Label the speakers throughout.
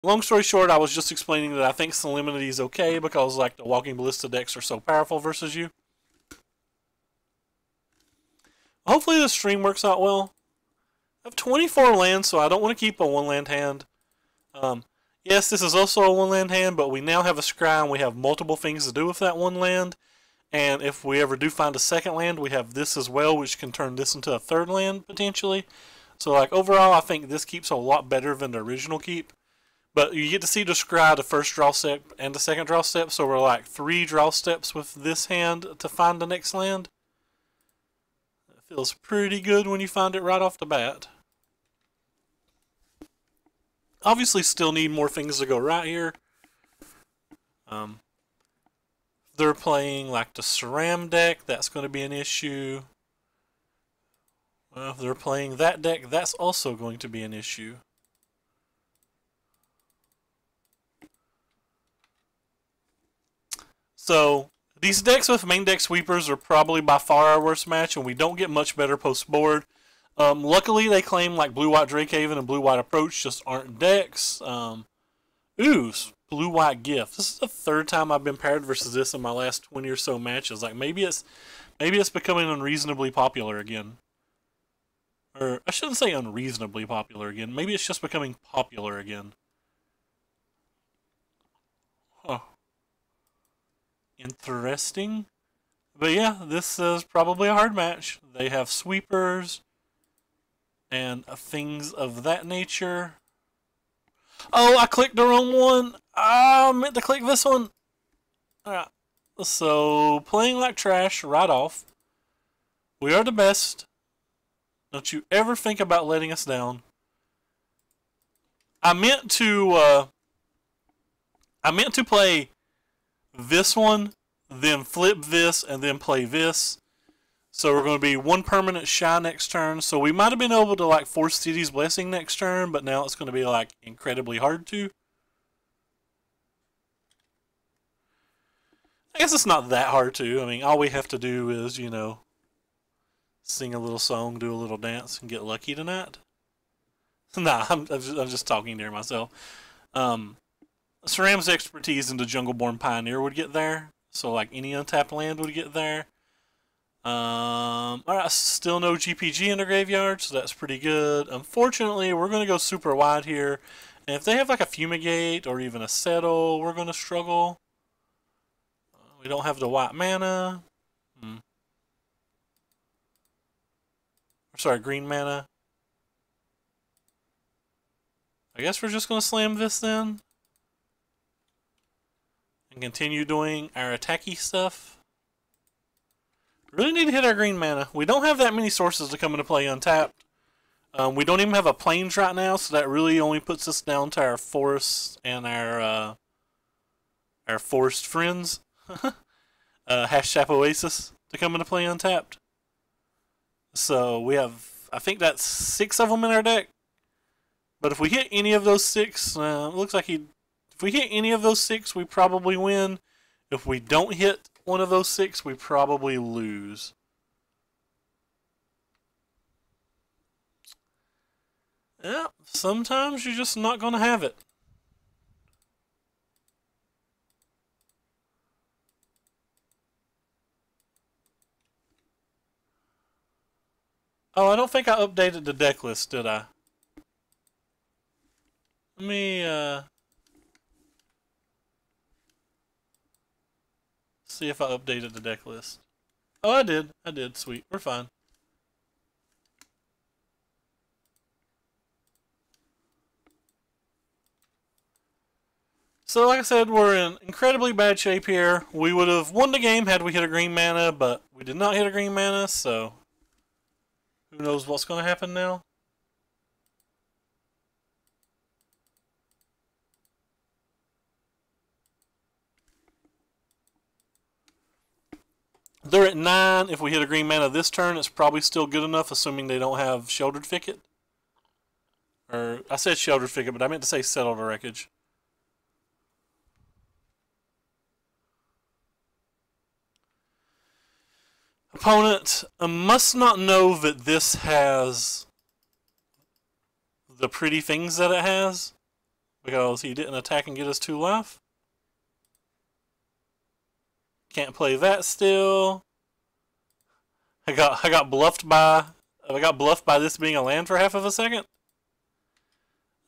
Speaker 1: Long story short, I was just explaining that I think Salinity is okay because like the Walking Ballista decks are so powerful versus you. Hopefully the stream works out well. I have 24 lands, so I don't want to keep a one land hand. Yes, this is also a one land hand, but we now have a scry and we have multiple things to do with that one land. And if we ever do find a second land, we have this as well, which can turn this into a third land potentially. So like overall, I think this keeps a lot better than the original keep. But you get to see the scry the first draw step and the second draw step, so we're like 3 draw steps with this hand to find the next land. It feels pretty good when you find it right off the bat. Obviously still need more things to go right here. They're playing like the Ceram deck, that's going to be an issue. Well, if they're playing that deck, that's also going to be an issue. So, these decks with main deck sweepers are probably by far our worst match, and we don't get much better post-board. Luckily, they claim like Blue-White Drakehaven and Blue-White Approach just aren't decks. Ooh, Blue-White Gift. This is the third time I've been paired versus this in my last 20 or so matches. Like maybe it's becoming unreasonably popular again. Or I shouldn't say unreasonably popular again. Maybe it's just becoming popular again. Huh. Interesting. But yeah, this is probably a hard match. They have sweepers and things of that nature. Oh, I clicked the wrong one. I meant to click this one. Alright. So, playing like trash right off. We are the best. Don't you ever think about letting us down. I meant to play this one, then flip this, and then play this. So we're going to be 1 permanent shy next turn. So we might have been able to like force City's Blessing next turn, but now it's going to be like incredibly hard to. I guess it's not that hard to. I mean, all we have to do is, you know, sing a little song, do a little dance, and get lucky tonight. Nah, I'm just talking to myself. Ceram's expertise into Jungleborn Pioneer would get there. So like any untapped land would get there. Alright, still no GPG in the graveyard, so that's pretty good. Unfortunately, we're going to go super wide here. And if they have like a Fumigate or even a Settle, we're going to struggle. We don't have the white mana. Sorry, green mana. I guess we're just going to slam this then. And continue doing our attacky stuff. Really need to hit our green mana. We don't have that many sources to come into play untapped. We don't even have a plains right now, so that really only puts us down to our forests and our forest friends. Hashtag Oasis to come into play untapped. So we have, I think that's 6 of them in our deck. But if we hit any of those 6, it looks like if we hit any of those 6, we probably win. If we don't hit one of those 6, we probably lose. Yeah, sometimes you're just not going to have it. Oh, I don't think I updated the deck list, did I? Let me, see if I updated the deck list. Oh, I did. I did. Sweet. We're fine. So, like I said, we're in incredibly bad shape here. We would have won the game had we hit a green mana, but we did not hit a green mana, so who knows what's going to happen now. They're at 9. If we hit a green mana this turn, it's probably still good enough, assuming they don't have Sheltered Thicket. Or, I said Sheltered Thicket, but I meant to say Settled Wreckage. Opponent must not know that this has the pretty things that it has. because he didn't attack and get us 2 life. Can't play that still. I got bluffed by this being a land for half of a second.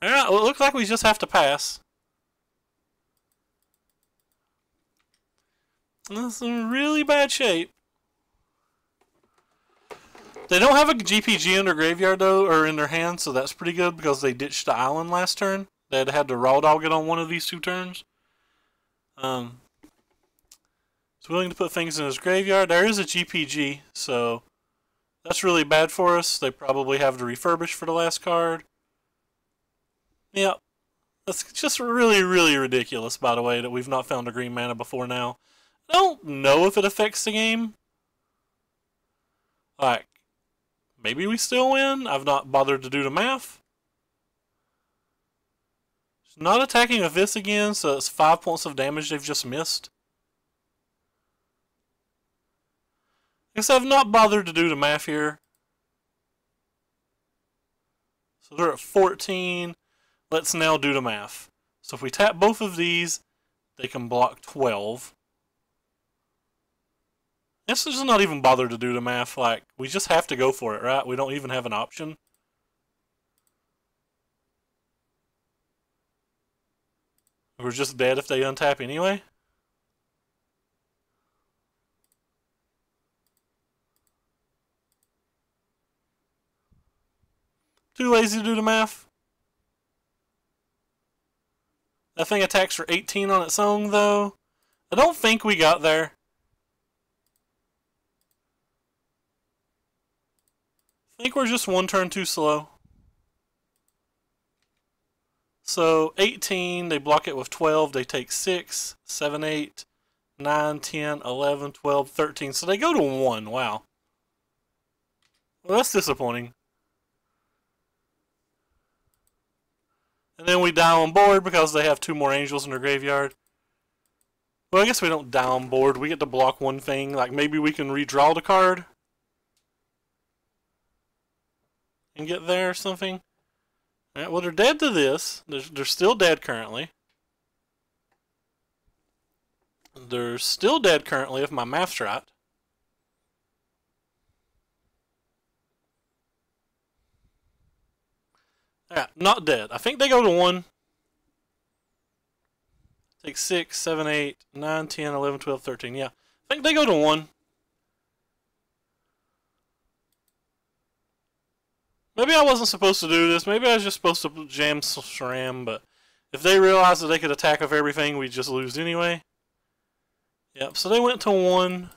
Speaker 1: Alright, well, it looks like we just have to pass. This is in really bad shape. They don't have a GPG in their graveyard though, or in their hand, so that's pretty good because they ditched the island last turn. They had to raw dog it on one of these 2 turns. He's willing to put things in his graveyard. There is a GPG, so that's really bad for us. They probably have to refurbish for the last card. Yep. That's just really, really ridiculous, by the way, that we've not found a green mana before now. I don't know if it affects the game. Like, maybe we still win. I've not bothered to do the math. It's not attacking with this again, so it's 5 points of damage they've just missed. I guess I've not bothered to do the math here. So they're at 14. Let's now do the math. So if we tap both of these, they can block 12. Let's just not even bother to do the math. Like, we just have to go for it, right? We don't even have an option. We're just dead if they untap anyway. Too lazy to do the math. That thing attacks for 18 on its own, though. I don't think we got there. I think we're just 1 turn too slow. So 18, they block it with 12. They take 6, 7, 8, 9, 10, 11, 12, 13. So they go to 1. Wow. Well, that's disappointing. And then we die on board because they have 2 more angels in their graveyard. Well, I guess we don't die on board. We get to block 1 thing. Like, maybe we can redraw the card and get there or something. Alright, well, they're dead to this. They're still dead currently. They're still dead currently if my math's right. Alright, not dead. I think they go to 1. Take 6, 7, 8, 9, 10, 11, 12, 13. Yeah, I think they go to 1. Maybe I wasn't supposed to do this. Maybe I was just supposed to jam SRAM, but if they realized that they could attack with everything, we'd just lose anyway. Yep, so they went to 1.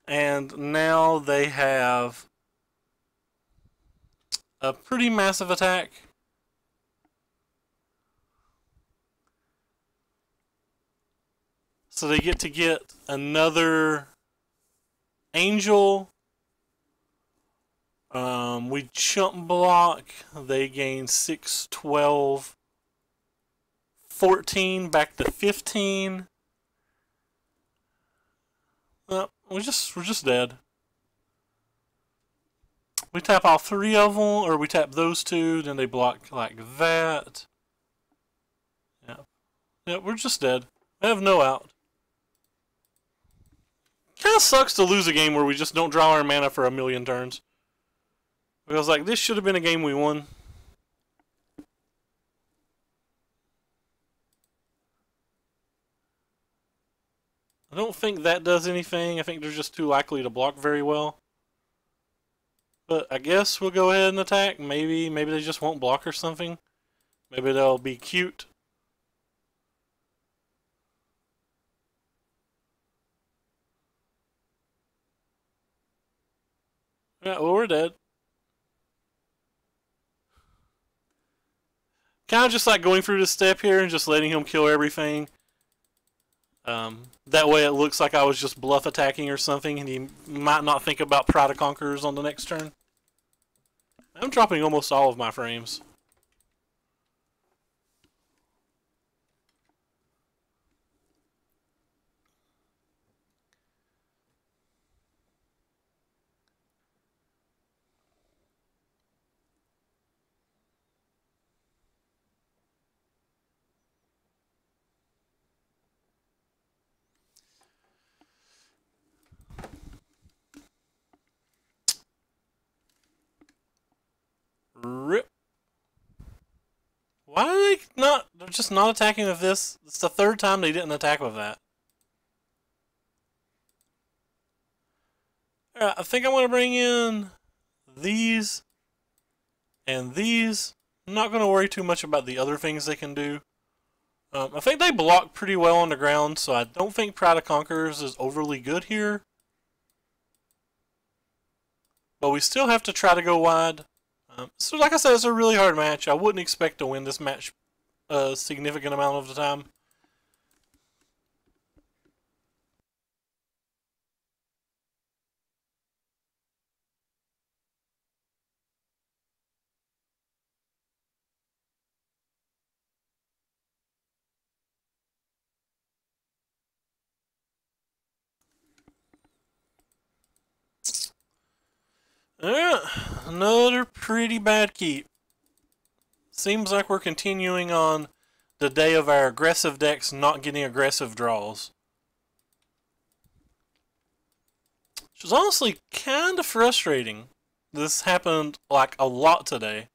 Speaker 1: And now they have a pretty massive attack. So they get to get another angel. We chump block. They gain 6, 12, 14, back to 15. We're just dead. We tap all 3 of them, or we tap those 2, then they block like that. Yeah, we're just dead. I have no out. Kinda sucks to lose a game where we just don't draw our mana for a million turns. Because, like, this should have been a game we won. I don't think that does anything. I think they're just too likely to block very well. But I guess we'll go ahead and attack. Maybe they just won't block or something. Maybe they'll be cute. Yeah, well, we're dead. Kind of just like going through this step here and just letting him kill everything. That way it looks like I was just bluff attacking or something, and he might not think about Pride of Conquerors on the next turn. I'm dropping almost all of my frames. they not? They're just not attacking with this. It's the third time they didn't attack with that. Alright, I think I want to bring in these and these. I'm not going to worry too much about the other things they can do. I think they block pretty well on the ground, so I don't think Pride of Conquerors is overly good here. But we still have to try to go wide. So like I said, it's a really hard match. I wouldn't expect to win this match a significant amount of the time. Another pretty bad keep. Seems like we're continuing on the day of our aggressive decks not getting aggressive draws. Which is honestly kind of frustrating. This happened like a lot today.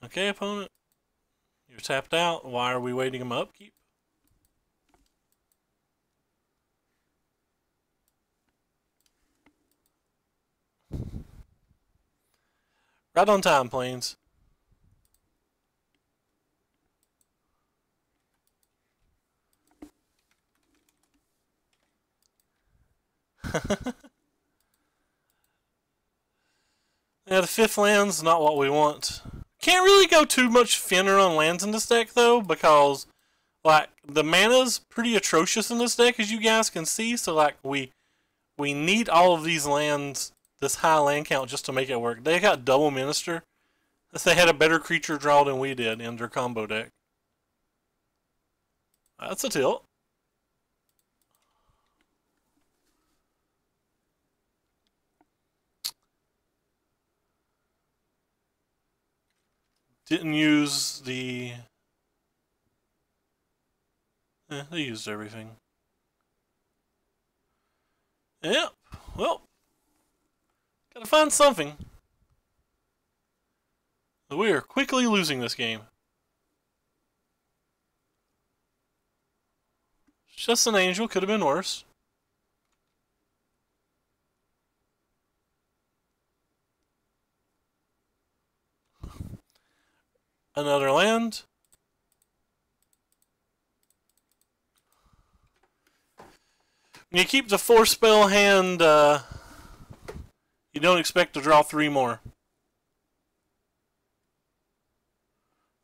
Speaker 1: Okay, opponent. You're tapped out. Why are we waiting him upkeep? Right on time, Plains. Yeah, the 5th land's not what we want. Can't really go too much thinner on lands in this deck, though, because, like, the mana's pretty atrocious in this deck, as you guys can see, so, like, we need all of these lands, this high land count, just to make it work. They got double Minister. They had a better creature draw than we did in their combo deck. That's a tilt. Didn't use the... they used everything. Yep. Well, gotta find something. We are quickly losing this game. Just an angel, could have been worse. Another land. When you keep the 4-spell hand, you don't expect to draw 3 more.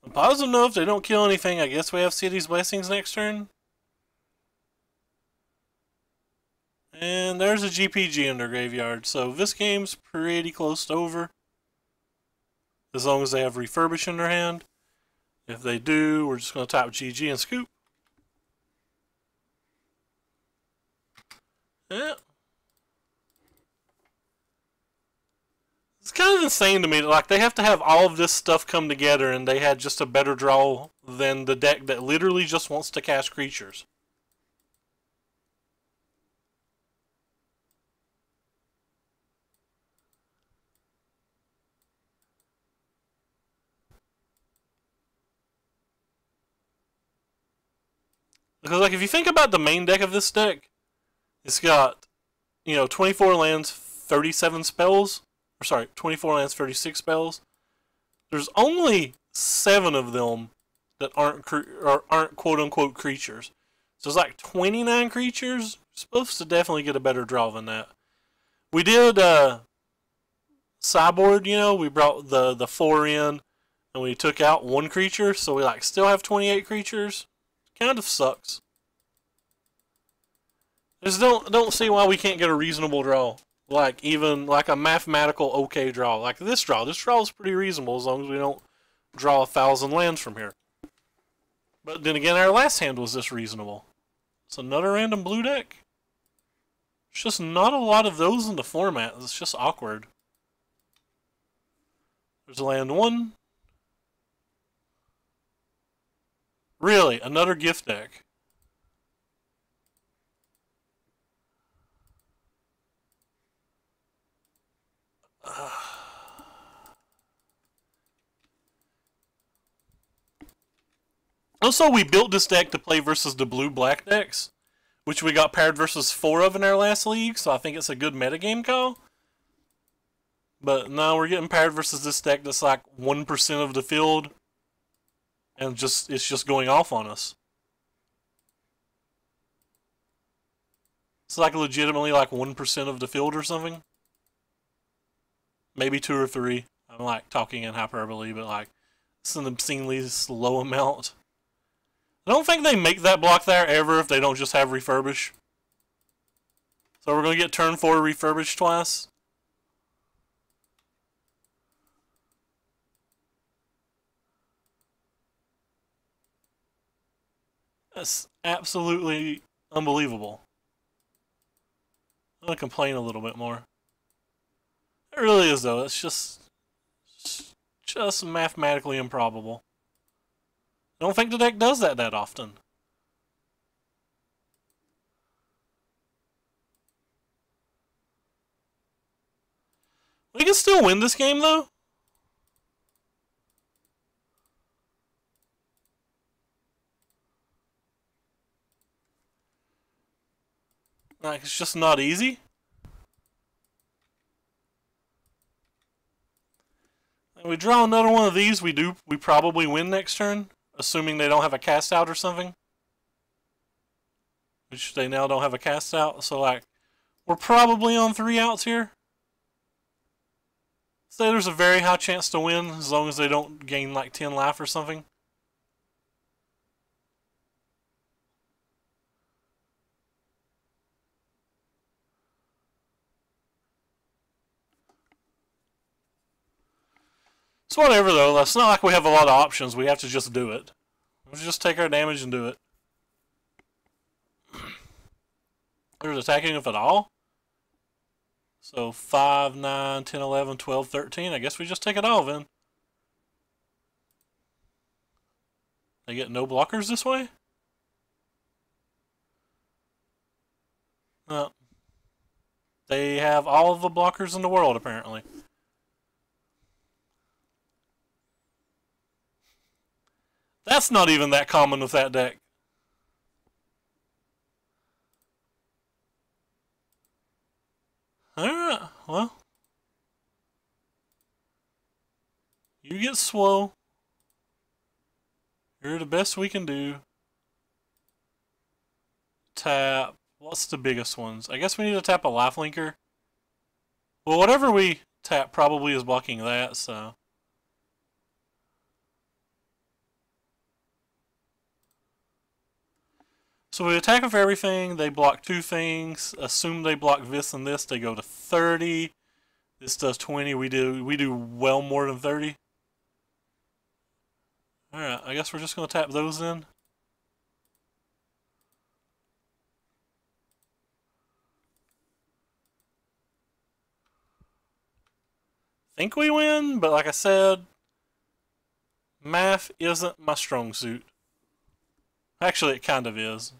Speaker 1: I'm positive enough if they don't kill anything, I guess we have City's Blessings next turn. And there's a GPG in their graveyard, so this game's pretty close to over. As long as they have Refurbish in their hand. If they do, we're just going to tap GG and scoop. Yeah. It's kind of insane to me that, like, they have to have all of this stuff come together and they had just a better draw than the deck that literally just wants to cast creatures. Because, like, if you think about the main deck of this deck, it's got, 24 lands, 37 spells. Or, sorry, 24 lands, 36 spells. There's only 7 of them that aren't quote-unquote creatures. So it's like 29 creatures. You're supposed to definitely get a better draw than that. We did, sideboard, we brought the 4 in, and we took out 1 creature, so we, like, still have 28 creatures. Kind of sucks. Just don't see why we can't get a reasonable draw. Like, even, like, a mathematical okay draw. Like this draw. This draw is pretty reasonable as long as we don't draw 1,000 lands from here. But then again, our last hand was this reasonable. It's another random blue deck. There's just not a lot of those in the format. It's just awkward. There's land 1. Really, another gift deck. Also, we built this deck to play versus the blue-black decks, which we got paired versus 4 of in our last league, so I think it's a good metagame call. But now we're getting paired versus this deck that's like 1% of the field, and it's just going off on us. It's like legitimately like 1% of the field or something. Maybe 2 or 3. I'm like talking in hyperbole, but like it's an obscenely low amount. I don't think they make that block there ever if they don't just have refurbish. So we're going to get turn 4 refurbish twice. That's absolutely unbelievable. I'm going to complain a little bit more. It really is though. It's just mathematically improbable. I don't think the deck does that often. We can still win this game though. Like, it's just not easy. And we draw another one of these, we probably win next turn. Assuming they don't have a cast out or something. Which they now don't have a cast out. So, like, we're probably on 3 outs here. Say there's a very high chance to win as long as they don't gain, like, 10 life or something. It's whatever, though. It's not like we have a lot of options. We have to just do it. Let's just take our damage and do it. There's attacking if at all. So 5, 9, 10, 11, 12, 13. I guess we just take it all then. They get no blockers this way? No. They have all of the blockers in the world, apparently. That's not even that common with that deck. Alright, well. You get slow. You're the best we can do. Tap. What's the biggest ones? I guess we need to tap a lifelinker. Well, whatever we tap probably is blocking that, so. So we attack them for everything, they block 2 things, assume they block this and this, they go to 30. This does 20, we do well more than 30. Alright, I guess we're just going to tap those in. Think we win, but like I said, math isn't my strong suit. Actually, it kind of is.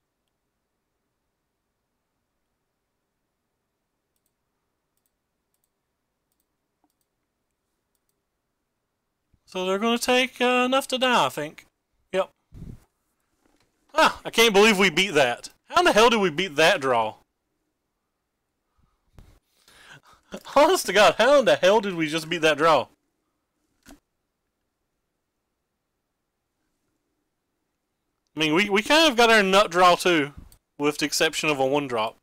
Speaker 1: So they're going to take enough to die, I think. Yep. Ah, I can't believe we beat that. How in the hell did we beat that draw? Honest to God, how in the hell did we just beat that draw? I mean, we kind of got our nut draw too, with the exception of a 1-drop.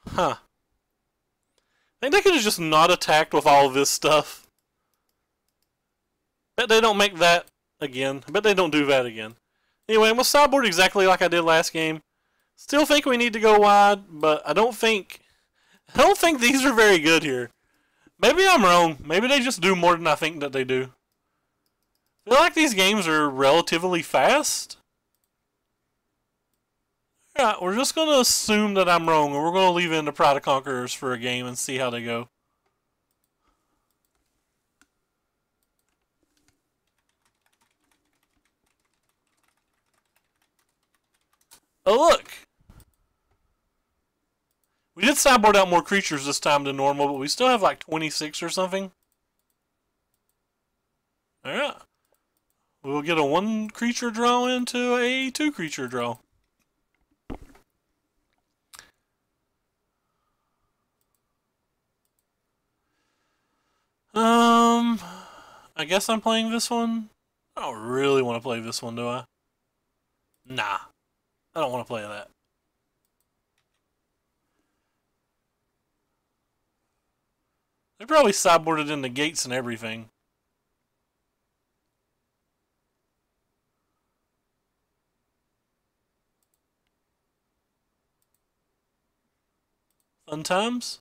Speaker 1: Huh. I think they could have just not attacked with all of this stuff. Bet they don't make that again. I bet they don't do that again. Anyway, I'm going to sideboard exactly like I did last game. Still think we need to go wide, but I don't think these are very good here. Maybe I'm wrong. Maybe they just do more than I think that they do. I feel like these games are relatively fast. Alright, we're just going to assume that I'm wrong, and we're going to leave in the Pride of Conquerors for a game and see how they go. Oh, look! We did sideboard out more creatures this time than normal, but we still have like 26 or something. Alright. We'll get a 1 creature draw into a 2 creature draw. I guess I'm playing this one. I don't really want to play this one, do I? Nah. I don't want to play that. They probably sideboarded in the gates and everything. Fun times?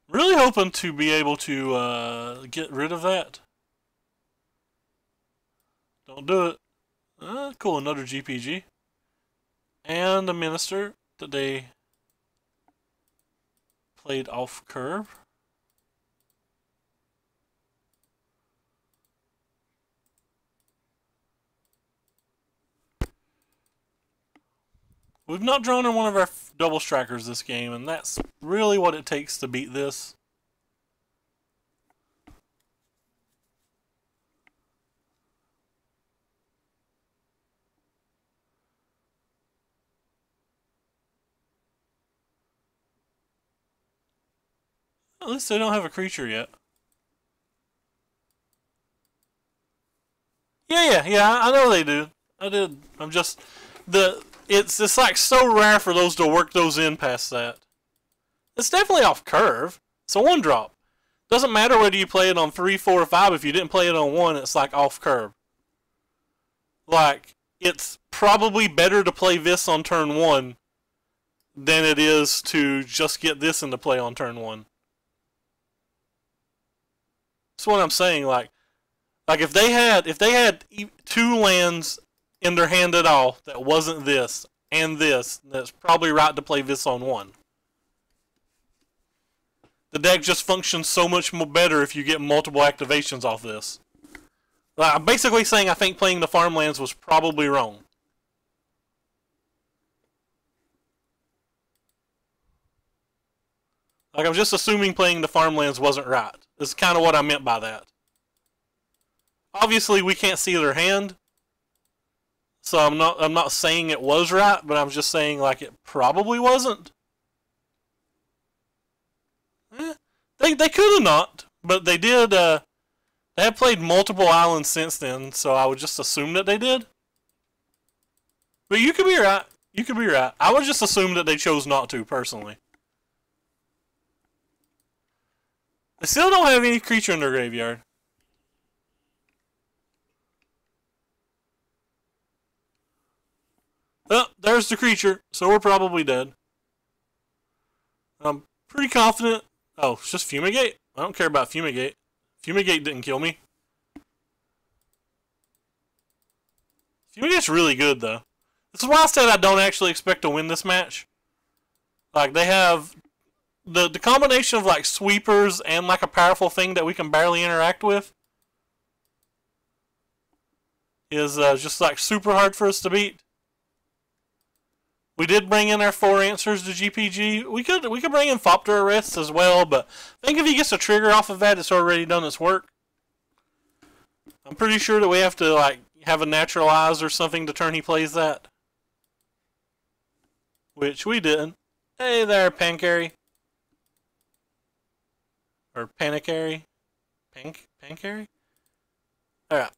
Speaker 1: Really hoping to be able to get rid of that. Don't do it. Cool, another GPG. And a minister that they played off curve. We've not drawn in one of our double strikers this game, and that's really what it takes to beat this. At least they don't have a creature yet. Yeah, I know they do. I did. I'm just... It's like so rare for those to work those in past that. It's definitely off curve. It's a 1-drop. Doesn't matter whether you play it on 3, 4, or 5. If you didn't play it on 1, it's like off curve. Like, it's probably better to play this on turn 1 than it is to just get this into play on turn 1. That's what I'm saying. Like if they had 2 lands in their hand at all that wasn't this and this, that's probably right to play this on 1. The deck just functions so much more better if you get multiple activations off this. Like, I'm basically saying I think playing the farmlands was probably wrong. Like, I'm just assuming playing the farmlands wasn't right. That's kind of what I meant by that. Obviously, we can't see their hand, so I'm not saying it was right, but I'm just saying like it probably wasn't. They could have not, but they did. They have played multiple islands since then, so I would just assume that they did. But you could be right. You could be right. I would just assume that they chose not to, personally. They still don't have any creature in their graveyard. Oh, there's the creature, so we're probably dead. I'm pretty confident. Oh, it's just Fumigate. I don't care about Fumigate. Fumigate didn't kill me. Fumigate's really good, though. This is why I said I don't actually expect to win this match. Like, they have the combination of, like, sweepers and, like, a powerful thing that we can barely interact with is just, like, super hard for us to beat. We did bring in our 4 answers to GPG. We could bring in Thopter Arrests as well, but I think if he gets a trigger off of that, it's already done its work. I'm pretty sure that we have to like have a Naturalize or something to turn he plays that. Which we didn't. Hey there, Pancary. Or Panicary. Pancary? Alright.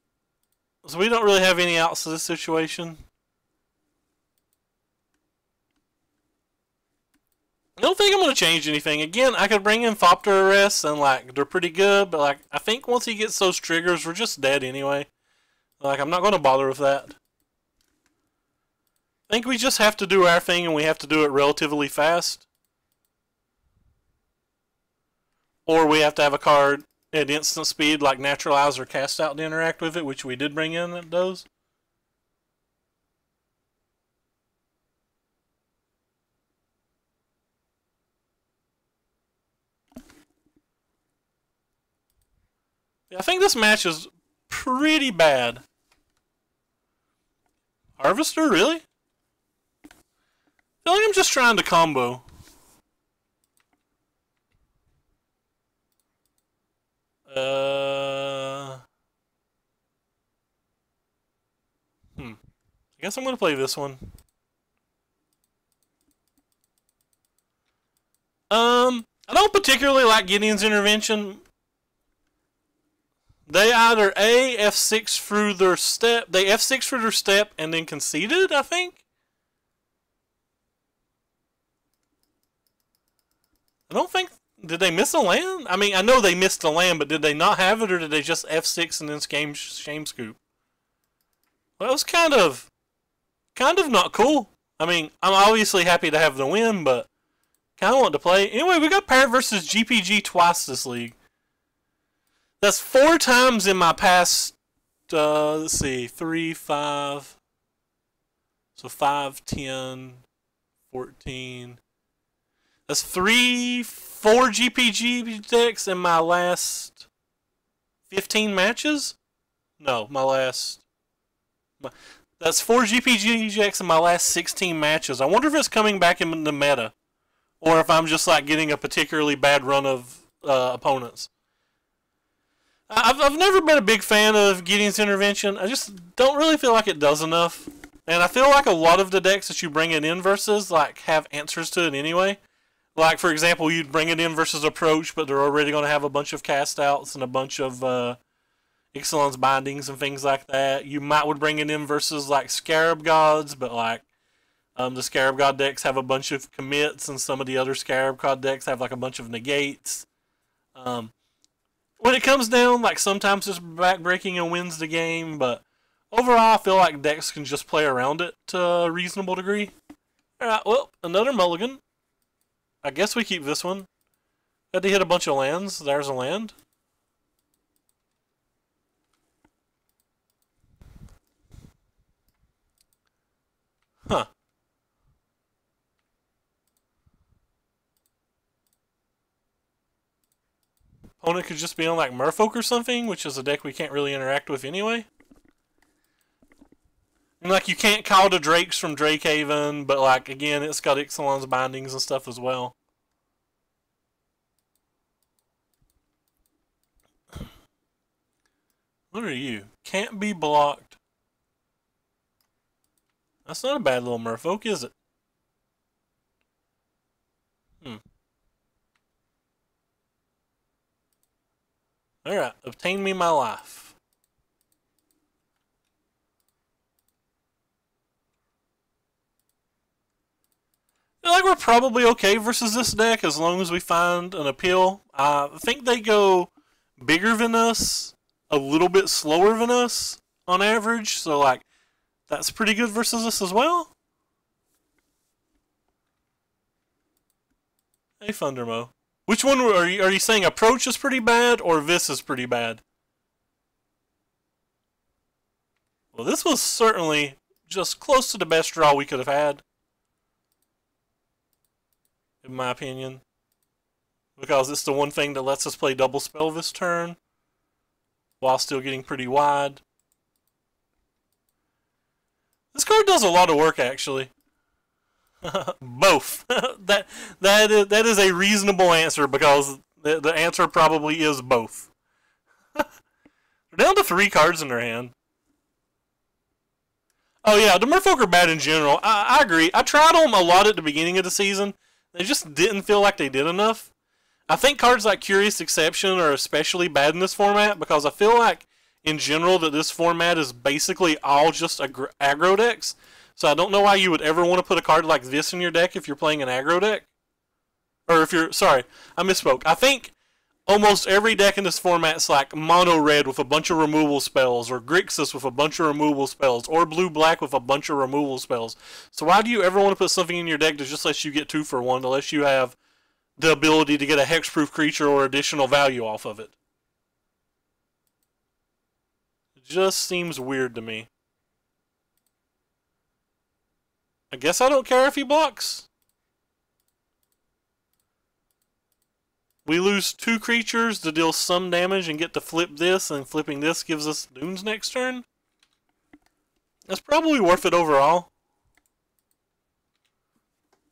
Speaker 1: So we don't really have any outs to this situation. I don't think I'm going to change anything. Again, I could bring in Thopter Arrests and like they're pretty good, but like I think once he gets those triggers, we're just dead anyway. Like I'm not going to bother with that. I think we just have to do our thing and we have to do it relatively fast. Or we have to have a card at instant speed like Naturalize or Cast Out to interact with it, which we did bring in at those. Yeah, I think this match is pretty bad. Harvester, really? I feel like I'm just trying to combo. I guess I'm gonna play this one. I don't particularly like Gideon's Intervention. They either F6 through their step, they F6 through their step and then conceded, I think. I don't think, did they miss a land? I mean, I know they missed a land, but did they not have it, or did they just F6 and then shame scoop? Well, it was kind of not cool. I mean, I'm obviously happy to have the win, but kind of want to play. Anyway, we got Parrot versus GPG twice this league. That's 4 times in my past, let's see, 3, 5, so 5, 10, 14. That's 4 GPG decks in my last 15 matches? No, that's 4 GPG decks in my last 16 matches. I wonder if it's coming back in the meta, or if I'm just like getting a particularly bad run of opponents. I've never been a big fan of Gideon's Intervention. I just don't really feel like it does enough. And I feel like a lot of the decks that you bring it in versus like have answers to it anyway. Like, for example, you'd bring it in versus Approach, but they're already going to have a bunch of cast outs and a bunch of Ixalan's bindings and things like that. You would bring it in versus like Scarab Gods, but like the Scarab God decks have a bunch of commits, and some of the other Scarab God decks have like a bunch of negates. When it comes down, like sometimes it's backbreaking and wins the game, but overall I feel like decks can just play around it to a reasonable degree. Alright, well, another mulligan. I guess we keep this one. Had to hit a bunch of lands. There's a land. Huh. Opponent could just be on like Merfolk or something, which is a deck we can't really interact with anyway. And like you can't call the Drakes from Drakehaven, but like again it's got Ixalan's bindings and stuff as well. What are you? Can't be blocked. That's not a bad little Merfolk, is it? Alright, obtain me my life. I feel like we're probably okay versus this deck as long as we find an appeal. I think they go bigger than us, a little bit slower than us on average, so like that's pretty good versus us as well. Hey Thundermo. Which one are you saying? Approach is pretty bad, or this is pretty bad? Well, this was certainly just close to the best draw we could have had, in my opinion, because it's the one thing that lets us play double spell this turn while still getting pretty wide. This card does a lot of work, actually. Both. that is a reasonable answer, because the answer probably is both. They're down to 3 cards in their hand. Oh yeah, the Merfolk are bad in general. I agree. I tried them a lot at the beginning of the season. They just didn't feel like they did enough. I think cards like Curious Exception are especially bad in this format, because I feel like in general that this format is basically all just aggro decks. So I don't know why you would ever want to put a card like this in your deck if you're playing an aggro deck. Or if you're, sorry, I misspoke. I think almost every deck in this format is like mono red with a bunch of removal spells, or Grixis with a bunch of removal spells, or blue black with a bunch of removal spells. So why do you ever want to put something in your deck that just lets you get 2 for 1 unless you have the ability to get a hexproof creature or additional value off of it? It just seems weird to me. I guess I don't care if he blocks. We lose 2 creatures to deal some damage and get to flip this, and flipping this gives us Dunes next turn. That's probably worth it overall.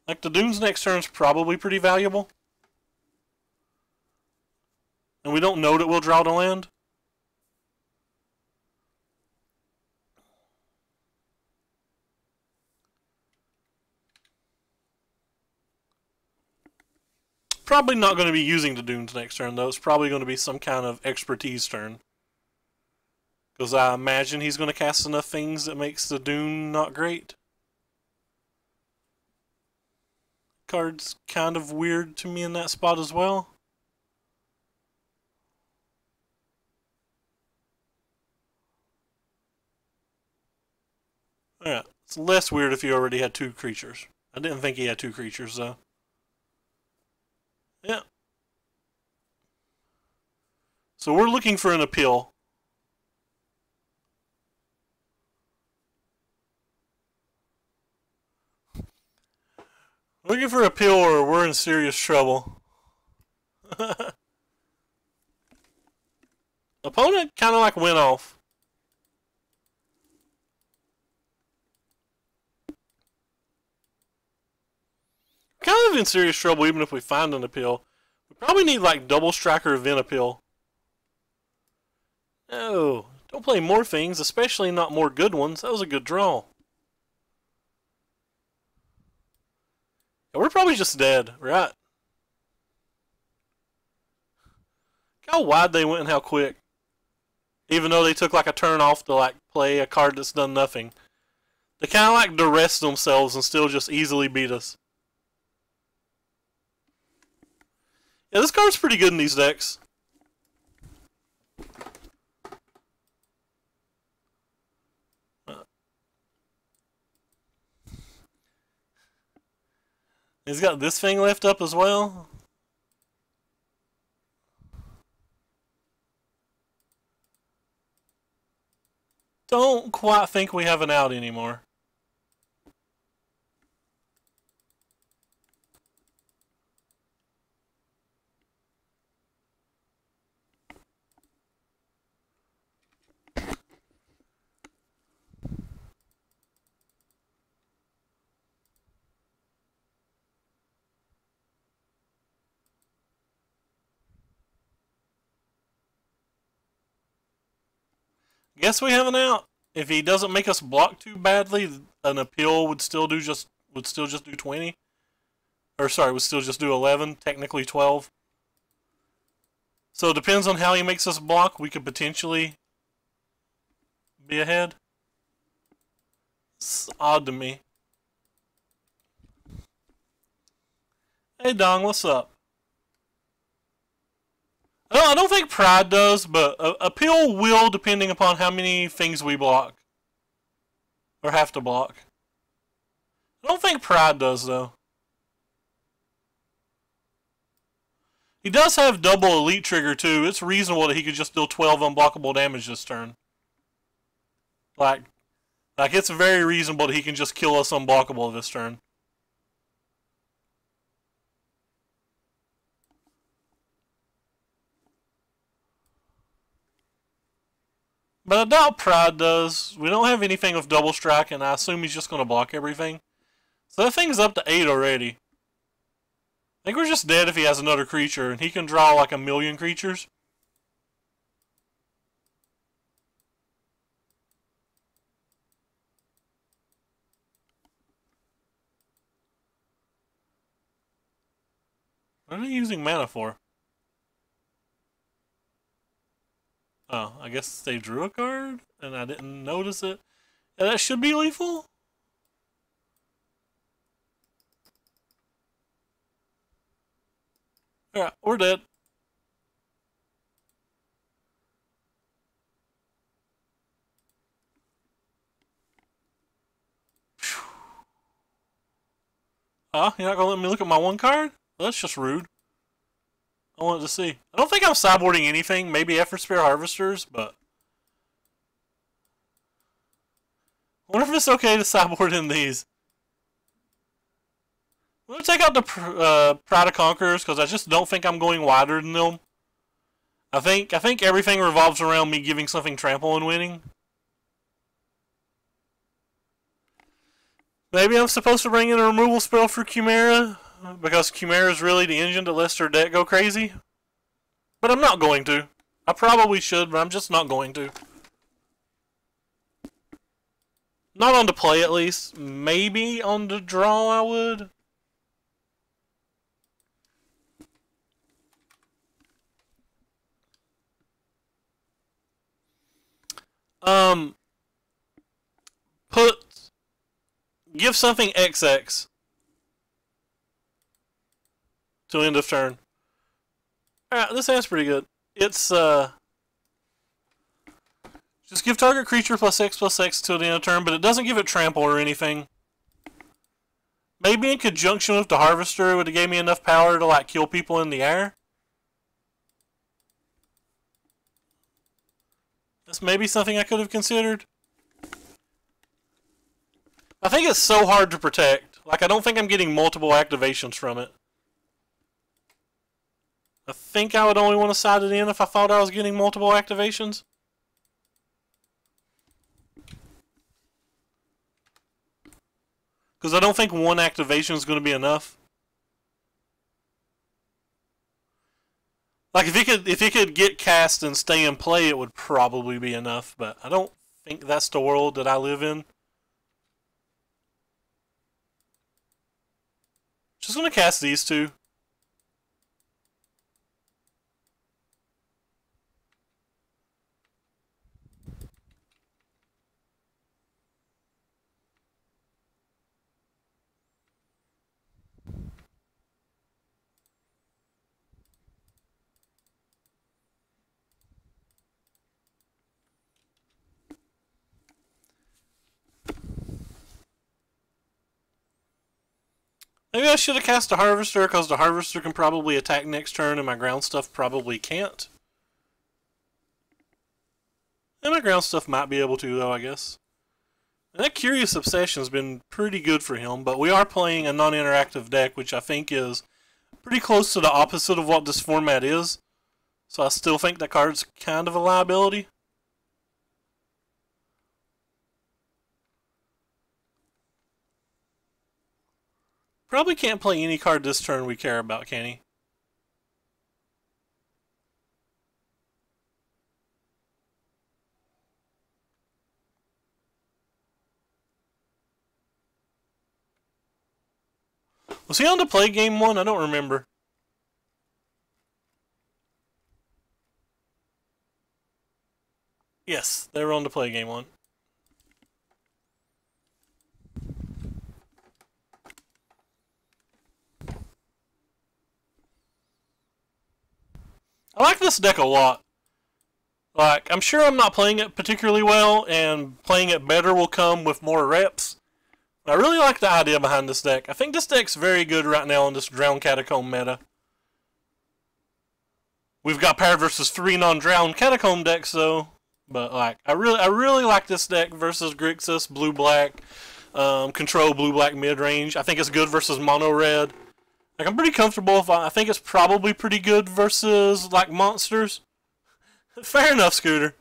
Speaker 1: Like, the Dunes next turn is probably pretty valuable. and we don't know that we'll draw to land. Probably not going to be using the dunes next turn, though. It's probably going to be some kind of expertise turn. Because I imagine he's going to cast enough things that makes the dune not great. Card's kind of weird to me in that spot as well. Yeah, it's less weird if you already had 2 creatures. I didn't think he had 2 creatures, though. Yeah. So we're looking for an appeal. Looking for a appeal or we're in serious trouble. Opponent kind of like went off. Kind of in serious trouble even if we find an appeal. We probably need like double strike or event appeal. No, don't play more things, especially not more good ones. That was a good draw. Yeah, we're probably just dead, right? Look how wide they went and how quick. Even though they took like a turn off to like play a card that's done nothing. They kind of like duress themselves and still just easily beat us. Yeah, this card's pretty good in these decks. He's got this thing left up as well. Don't quite think we have an out anymore. Guess we have an out. If he doesn't make us block too badly, an appeal would still just do 20. Or sorry, would still just do 11, technically 12. So it depends on how he makes us block. We could potentially be ahead. It's odd to me. Hey Dong, what's up? I don't think Pride does, but Appeal will, depending upon how many things we block. Or have to block. I don't think Pride does, though. He does have double Elite Trigger, too. It's reasonable that he could just deal 12 unblockable damage this turn. Like it's very reasonable that he can just kill us unblockable this turn. But I doubt Pride does. We don't have anything with double strike, and I assume he's just going to block everything. So that thing's up to 8 already. I think we're just dead if he has another creature, and he can draw like 1,000,000 creatures. What are they using mana for? Oh, I guess they drew a card, and I didn't notice it. Yeah, that should be lethal. Alright, we're dead. You're not gonna let me look at my one card? Well, that's just rude. I wanted to see. I don't think I'm sideboarding anything. Maybe Effort Spare Harvesters, but I wonder if it's okay to sideboard in these. I'm going to take out the Pride of Conquerors because I just don't think I'm going wider than them. I think everything revolves around me giving something trample and winning. Maybe I'm supposed to bring in a removal spell for Chimera because Chimera is really the engine that lets their deck go crazy. But I'm not going to. I probably should, but I'm just not going to. Not on the play, at least. Maybe on the draw I would. Give something XX to end of turn. Alright, this hand's pretty good. It's, just give target creature +X till the end of turn, but it doesn't give it trample or anything. Maybe in conjunction with the Harvester, it would have gave me enough power to, like, kill people in the air. That's maybe something I could have considered. I think it's so hard to protect. Like, I don't think I'm getting multiple activations from it. I think I would only want to side it in if I thought I was getting multiple activations. Because I don't think one activation is going to be enough. Like, if it could get cast and stay in play, it would probably be enough. But I don't think that's the world that I live in. Just going to cast these two. Maybe I should have cast a Harvester, because the Harvester can probably attack next turn and my ground stuff probably can't. And my ground stuff might be able to, though, I guess. And that Curious Obsession has been pretty good for him, but we are playing a non-interactive deck, which I think is pretty close to the opposite of what this format is. So I still think that card's kind of a liability. Probably can't play any card this turn we care about, can he? Was he on to play game one? I don't remember. Yes, they were on to play game one. I like this deck a lot. Like, I'm sure I'm not playing it particularly well, and playing it better will come with more reps. I really like the idea behind this deck. I think this deck's very good right now in this Drowned Catacomb meta. We've got paired versus 3 non-Drowned Catacomb decks, though. But, like, I really like this deck versus Grixis, blue-black, control blue-black mid-range. I think it's good versus mono-red. Like, I'm pretty comfortable if I think it's probably pretty good versus, like, monsters. Fair enough, Scooter.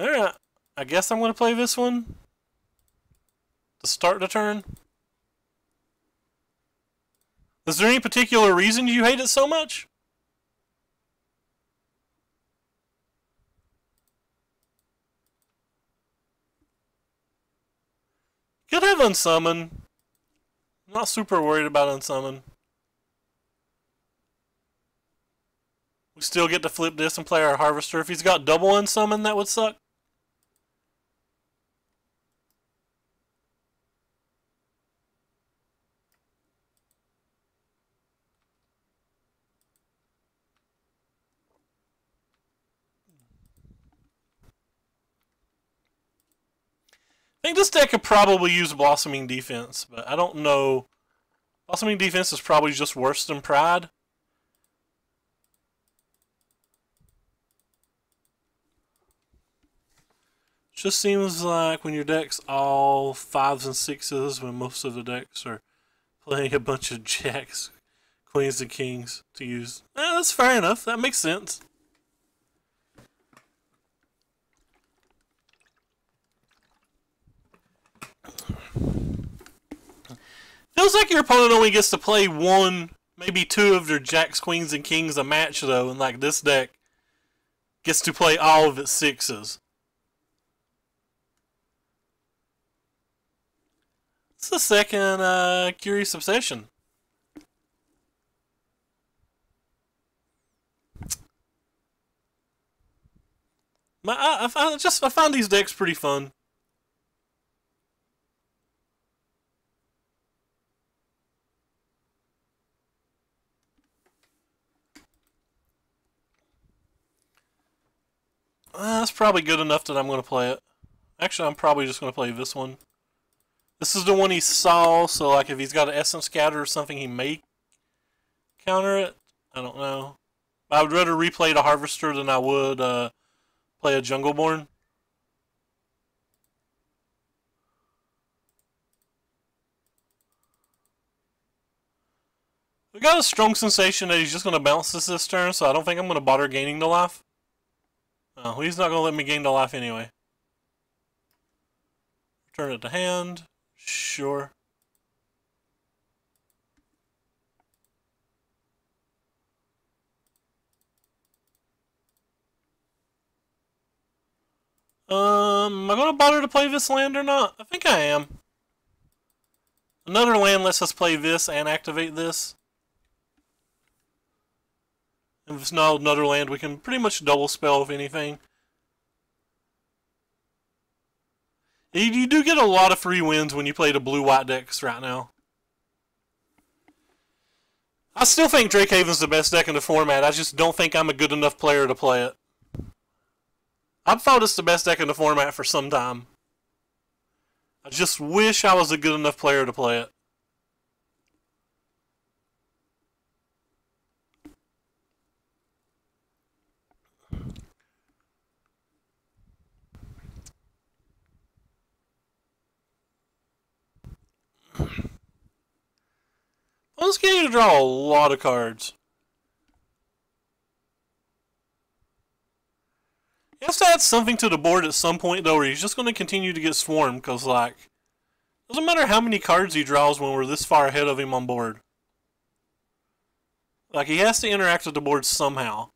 Speaker 1: Alright, I guess I'm going to play this one to start the turn. Is there any particular reason you hate it so much? Could have Unsummon. I'm not super worried about Unsummon. We still get to flip this and play our Harvester. If he's got double Unsummon, that would suck. I think this deck could probably use Blossoming Defense, but I don't know. Blossoming Defense is probably just worse than Pride. Just seems like when your deck's all 5s and 6s, when most of the decks are playing a bunch of jacks, queens, and kings to use. That's fair enough. That makes sense. Feels like your opponent only gets to play one, maybe two of their jacks, queens, and kings a match, though, and like this deck gets to play all of its sixes. It's the second Curious Obsession. I find these decks pretty fun. That's probably good enough that I'm going to play it. Actually, I'm probably just going to play this one. This is the one he saw, so like if he's got an Essence Scatter or something, he may counter it. I don't know. I would rather replay the Harvester than I would play a Jungleborn. We got a strong sensation that he's just going to bounce this turn, so I don't think I'm going to bother gaining the life. Oh, he's not going to let me gain the life anyway. Turn it to hand. Sure. Am I going to bother to play this land or not? I think I am. Another land lets us play this and activate this. If it's not another land, we can pretty much double spell, if anything. You do get a lot of free wins when you play the blue-white decks right now. I still think Drakehaven's the best deck in the format. I just don't think I'm a good enough player to play it. I've thought it's the best deck in the format for some time. I just wish I was a good enough player to play it. Well, this game to draw a lot of cards. He has to add something to the board at some point, though, or he's just going to continue to get swarmed, because, like, doesn't matter how many cards he draws when we're this far ahead of him on board. Like, he has to interact with the board somehow.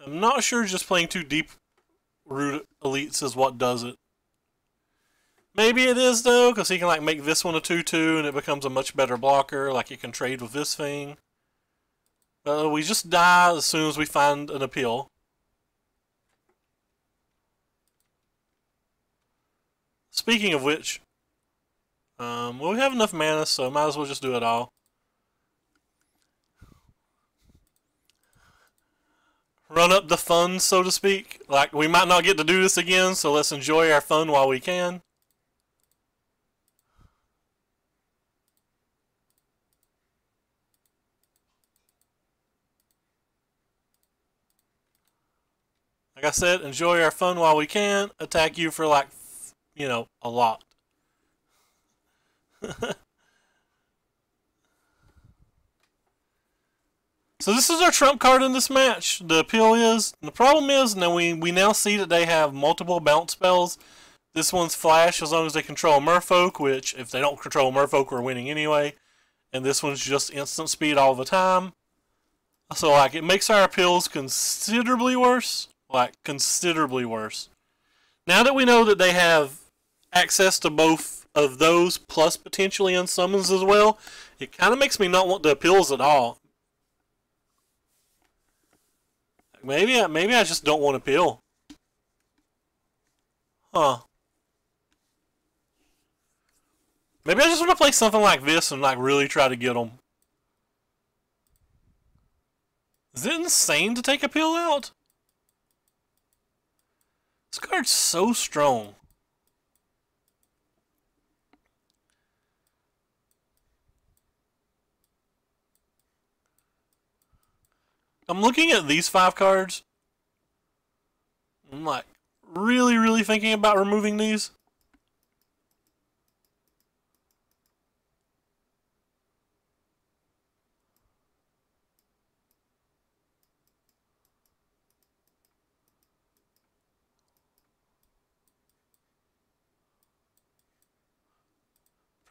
Speaker 1: I'm not sure just playing two deep root elites is what does it. Maybe it is, though, because he can like make this one a 2/2 and it becomes a much better blocker. Like, he can trade with this thing. We just die as soon as we find an appeal. Speaking of which, well, we have enough mana, so might as well just do it all. Run up the fun, so to speak. Like, we might not get to do this again, so let's enjoy our fun while we can. Like I said, enjoy our fun while we can. Attack you for like, you know, a lot. So this is our trump card in this match. The appeal is, the problem is, now we now see that they have multiple bounce spells. This one's flash as long as they control Merfolk, which if they don't control Merfolk, we're winning anyway. And this one's just instant speed all the time. So like, it makes our appeals considerably worse. Like, considerably worse. Now that we know that they have access to both of those, plus potentially unsummons as well, it kind of makes me not want the appeals at all. Maybe I just don't want appeal. Huh. Maybe I just want to play something like this and like really try to get them. Is it insane to take appeal out? This card's so strong. I'm looking at these 5 cards. I'm like really thinking about removing these.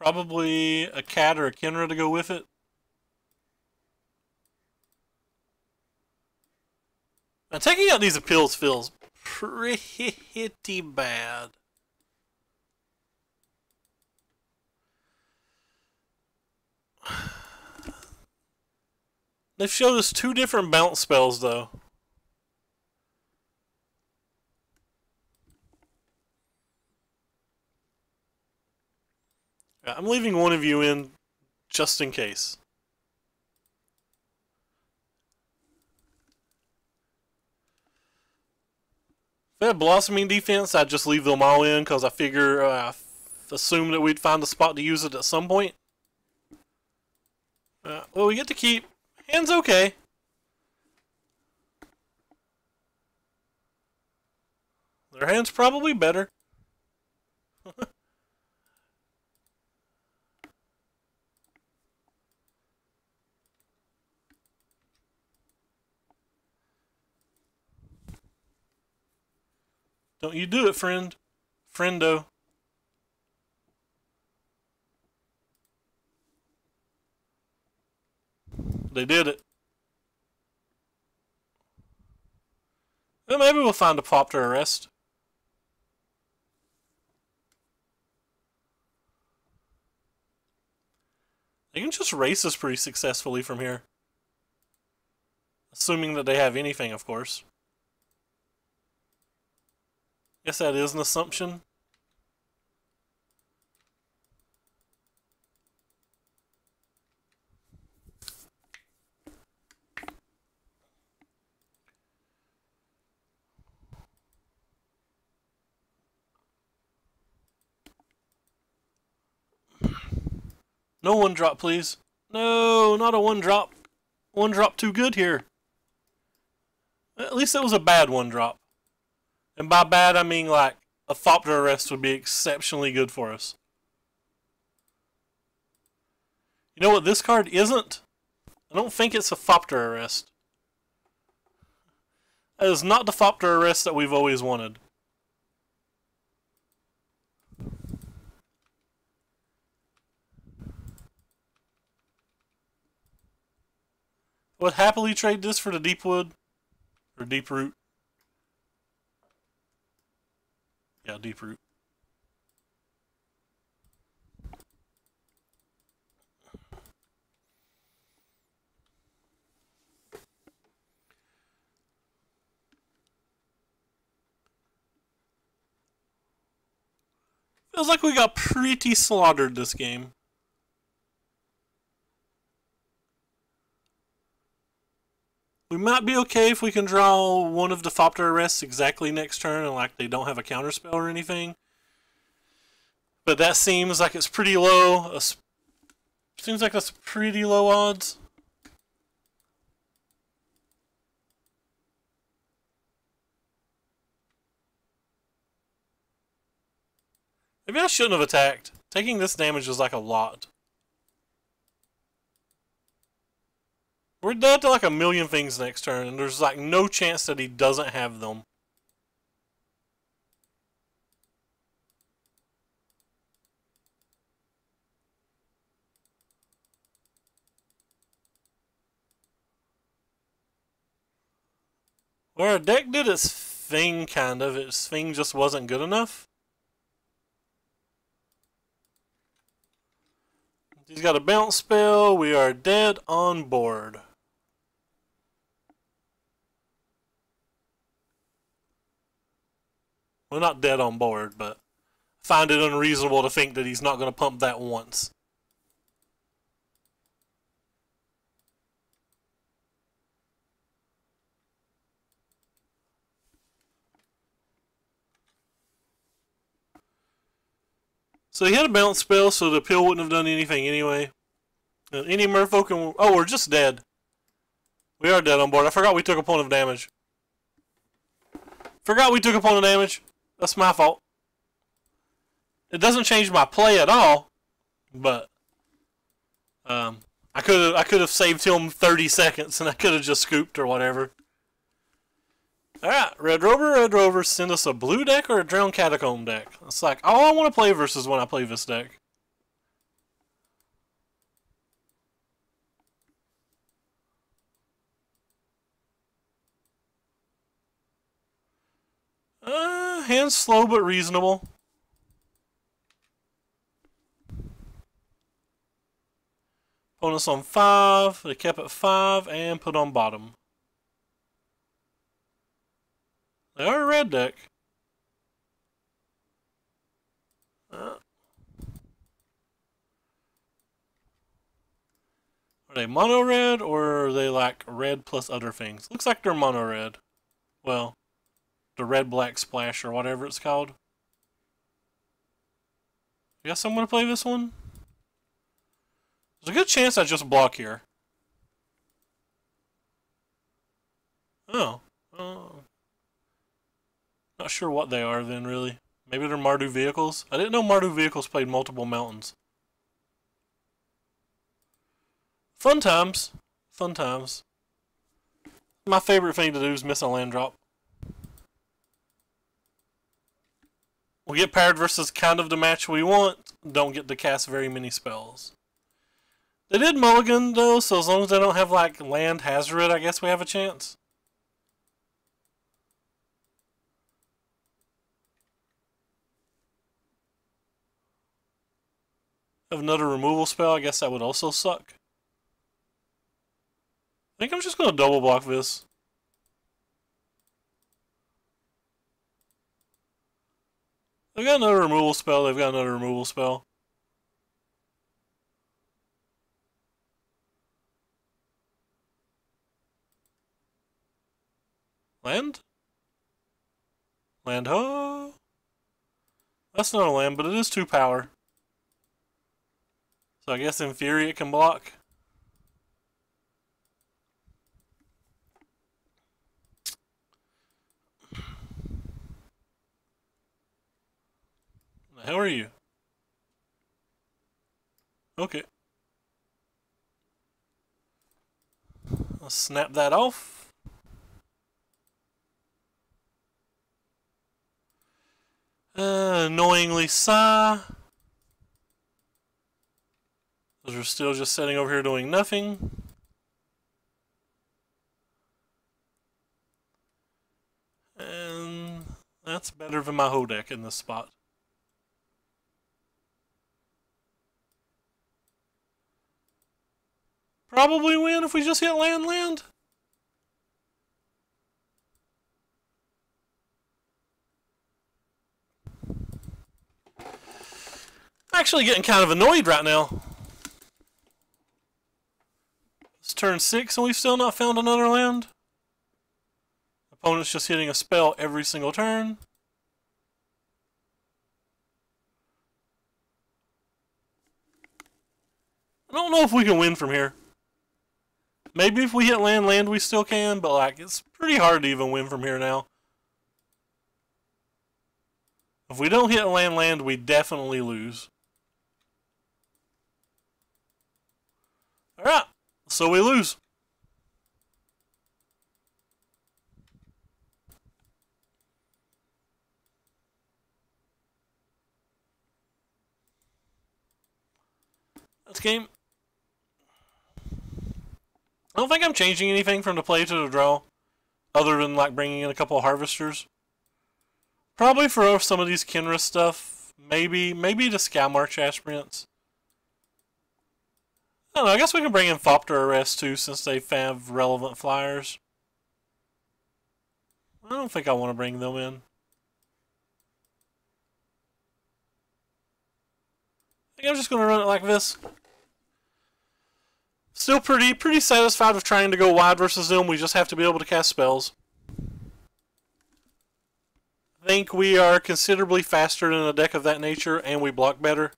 Speaker 1: Probably a cat or a Kenra to go with it. Now, taking out these appeals feels pretty bad. They've showed us 2 different bounce spells, though. I'm leaving one of you in just in case. If I had blossoming defense, I'd just leave them all in because I figure assume that we'd find a spot to use it at some point. Well, we get to keep. Hand's okay. Their hand's probably better. Don't you do it, friend. Friendo. They did it. Well, maybe we'll find a pop to arrest. They can just race us pretty successfully from here. Assuming that they have anything, of course. Guess that is an assumption. No 1-drop, please. No, not a 1-drop. 1-drop too good here. At least it was a bad 1-drop. And by bad, I mean like a Thopter arrest would be exceptionally good for us. You know what this card isn't? I don't think it's a Thopter arrest. That is not the Thopter arrest that we've always wanted. Would happily trade this for the Deep Wood or Deep Root. Yeah, Deep Root. Feels like we got pretty slaughtered this game. We might be okay if we can draw one of the Thopter arrests exactly next turn and like they don't have a counterspell or anything. But that seems like it's pretty low. Seems like that's pretty low odds. Maybe I shouldn't have attacked. Taking this damage is like a lot. We're dead to like a million things next turn, and there's like no chance that he doesn't have them. Well, our deck did its thing, kind of. Its thing just wasn't good enough. He's got a bounce spell. We are dead on board. Well, not dead on board, but find it unreasonable to think that he's not going to pump that once. So he had a bounce spell, so the pill wouldn't have done anything anyway. Any merfolk can... Oh, we're just dead. We are dead on board. I forgot we took a point of damage. Forgot we took a point of damage. That's my fault. It doesn't change my play at all, but I could have saved him 30 seconds and I could have just scooped or whatever. Alright, Red Rover, send us a blue deck or a Drowned Catacomb deck. It's like all I want to play versus when I play this deck. Hand's slow but reasonable. Opponent's on 5. They kept at 5 and put on bottom. They are a red deck. Are they mono red or are they like red plus other things? Looks like they're mono red. Well, the red black splash or whatever it's called. I guess I'm gonna play this one. There's a good chance I just block here. Oh. Not sure what they are then, really. Maybe they're Mardu vehicles? I didn't know Mardu vehicles played multiple mountains. Fun times. Fun times. My favorite thing to do is miss a land drop. We'll get paired versus kind of the match we want. Don't get to cast very many spells. They did mulligan, though, so as long as they don't have, like, land Hazoret, I guess we have a chance. Have another removal spell, I guess that would also suck. I think I'm just going to double block this. They've got another removal spell, they've got another removal spell. Land? Land ho! That's not a land, but it is 2 power. So I guess in theory it can block. The hell are you? Okay. I'll snap that off. Annoyingly sigh. Those are still just sitting over here doing nothing. And that's better than my Ho deck in this spot. Probably win if we just hit land. I'm actually getting kind of annoyed right now. It's turn 6 and we've still not found another land. Opponent's just hitting a spell every single turn. I don't know if we can win from here. Maybe if we hit land we still can, but like it's pretty hard to even win from here now. If we don't hit land, we definitely lose. Alright, so we lose. That's game. I don't think I'm changing anything from the play to the draw, other than like bringing in a couple of harvesters. Probably for some of these Kinra stuff, maybe the Scow March aspirants. I don't know, I guess we can bring in Thopter Arrest too, since they have relevant flyers. I don't think I want to bring them in. I think I'm just going to run it like this. Still pretty satisfied with trying to go wide versus them. We just have to be able to cast spells. I think we are considerably faster than a deck of that nature, and we block better.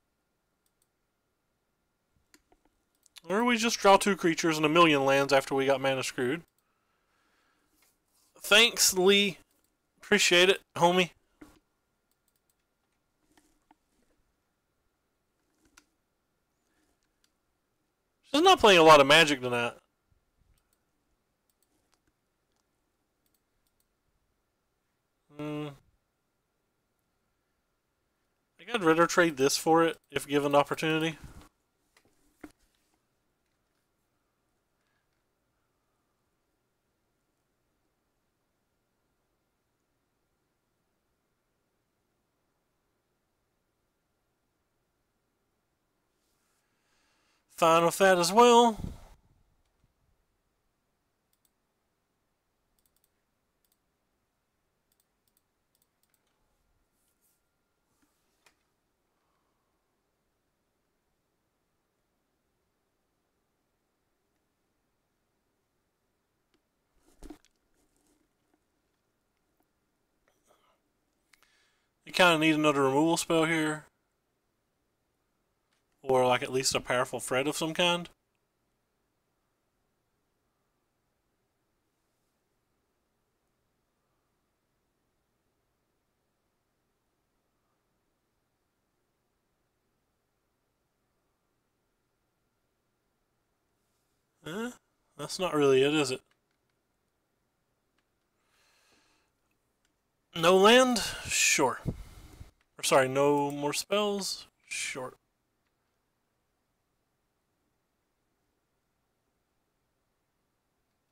Speaker 1: Or we just draw 2 creatures and a million lands after we got mana screwed. Thanks, Lee. Appreciate it, homie. She's not playing a lot of Magic tonight. I think I'd rather trade this for it, if given the opportunity. Fine with that as well. You kind of need another removal spell here. Or like at least a powerful threat of some kind. That's not really it, is it? No land? Sure. Or sorry, no more spells? Sure.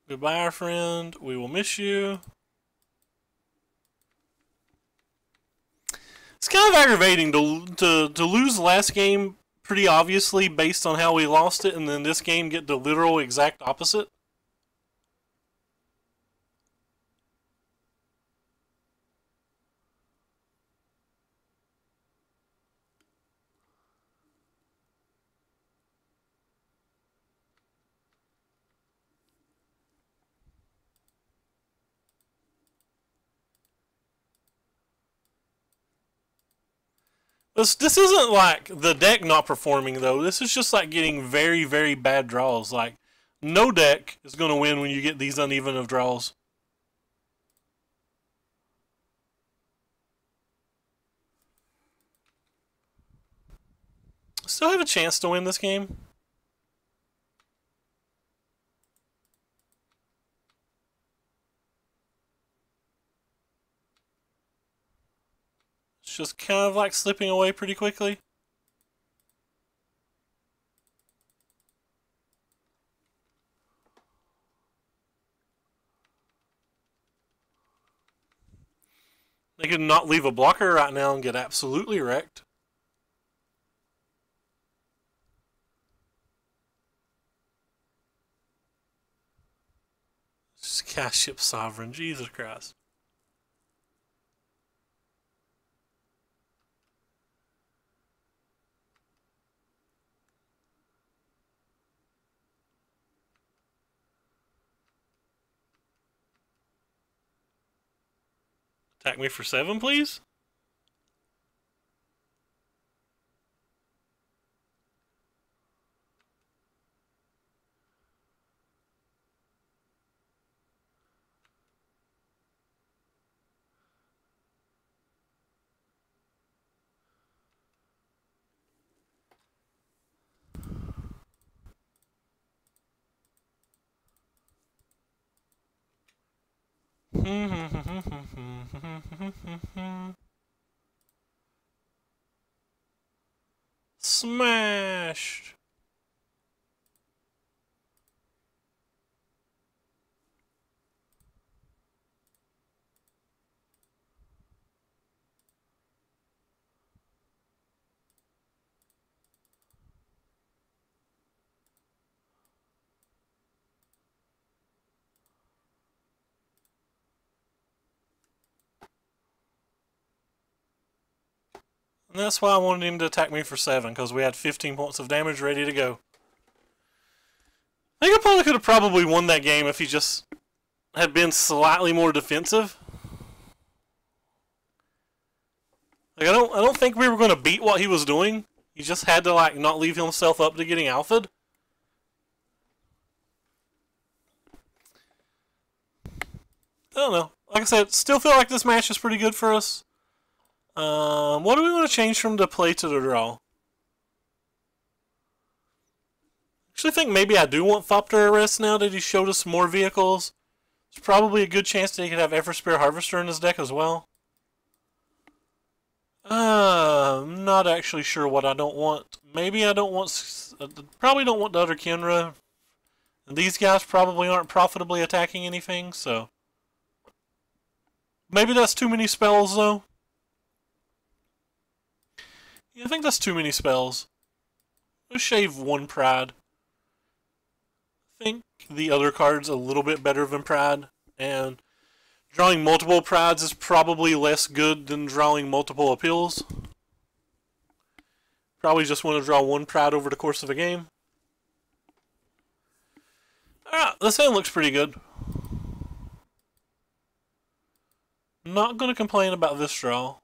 Speaker 1: Goodbye, our friend. We will miss you. It's kind of aggravating to lose the last game pretty obviously based on how we lost it, and then this game get the literal exact opposite. This isn't like the deck not performing though. This is just like getting very, very bad draws. Like no deck is going to win when you get these uneven of draws. Still have a chance to win this game. It's just kind of like slipping away pretty quickly. They could not leave a blocker right now and get absolutely wrecked. Skyship Sovereign, Jesus Christ. Attack me for 7, please? Smashed. And that's why I wanted him to attack me for 7, because we had 15 points of damage ready to go. I think I probably could have probably won that game if he just had been slightly more defensive. Like I don't think we were going to beat what he was doing. He just had to like not leave himself up to getting alpha'd. I don't know. Like I said, still feel like this match is pretty good for us. What do we want to change from the play to the draw? Actually, think maybe I do want Thopter Arrest now that he showed us more vehicles. There's probably a good chance that he could have Everspear Harvester in his deck as well. I'm not actually sure what I don't want. Maybe I don't want... probably don't want the other Kinra. And these guys probably aren't profitably attacking anything, so... Maybe that's too many spells, though. Yeah, I think that's too many spells. Let's shave one pride. I think the other card's a little bit better than pride, and drawing multiple prides is probably less good than drawing multiple appeals. Probably just want to draw one pride over the course of a game. Alright, this hand looks pretty good. Not going to complain about this draw.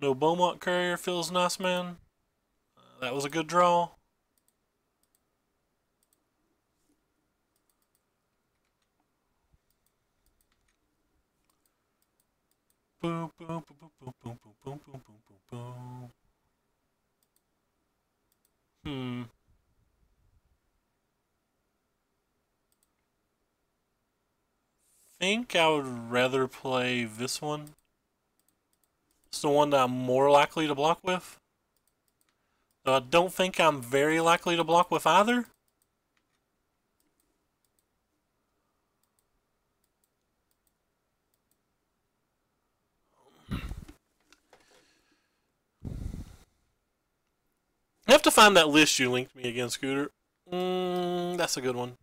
Speaker 1: No Beaumont Courier feels nice, man. That was a good draw. Boom, boom, boom, boom, boom, boom, boom, boom, boom, boom, boom. Think I would rather play this one. It's the one that I'm more likely to block with. Though I don't think I'm very likely to block with either. I have to find that list you linked me again, Scooter. That's a good one.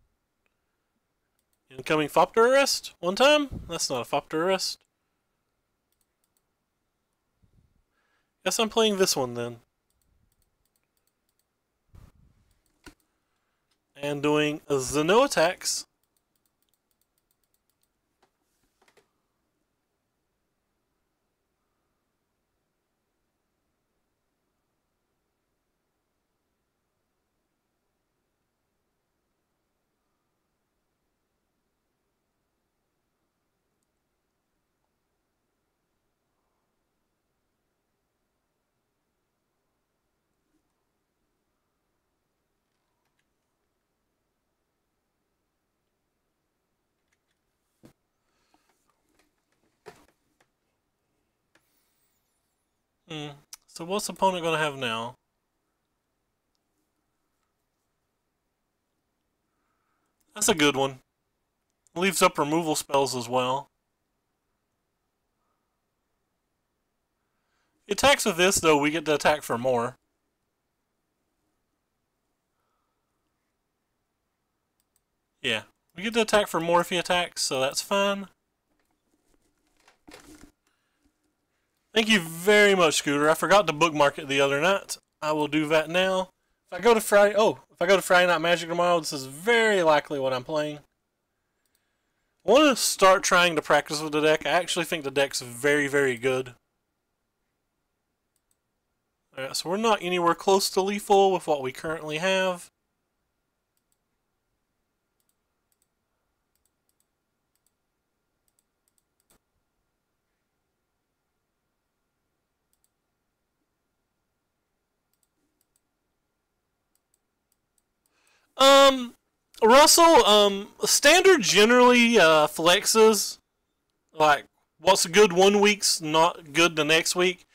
Speaker 1: Incoming Fopter arrest? One time? That's not a Fopter arrest. Guess I'm playing this one then. And doing the no attacks. So what's the opponent going to have now? That's a good one. Leaves up removal spells as well. He attacks with this, though, we get to attack for more. Yeah, we get to attack for more if he attacks, so that's fine. Thank you very much, Scooter. I forgot to bookmark it the other night. I will do that now. If I go to Friday Night Magic tomorrow, this is very likely what I'm playing. I want to start trying to practice with the deck. I actually think the deck's very, very good. Alright, so we're not anywhere close to lethal with what we currently have. Russell, standard generally flexes. Like, what's good one week's not good the next week.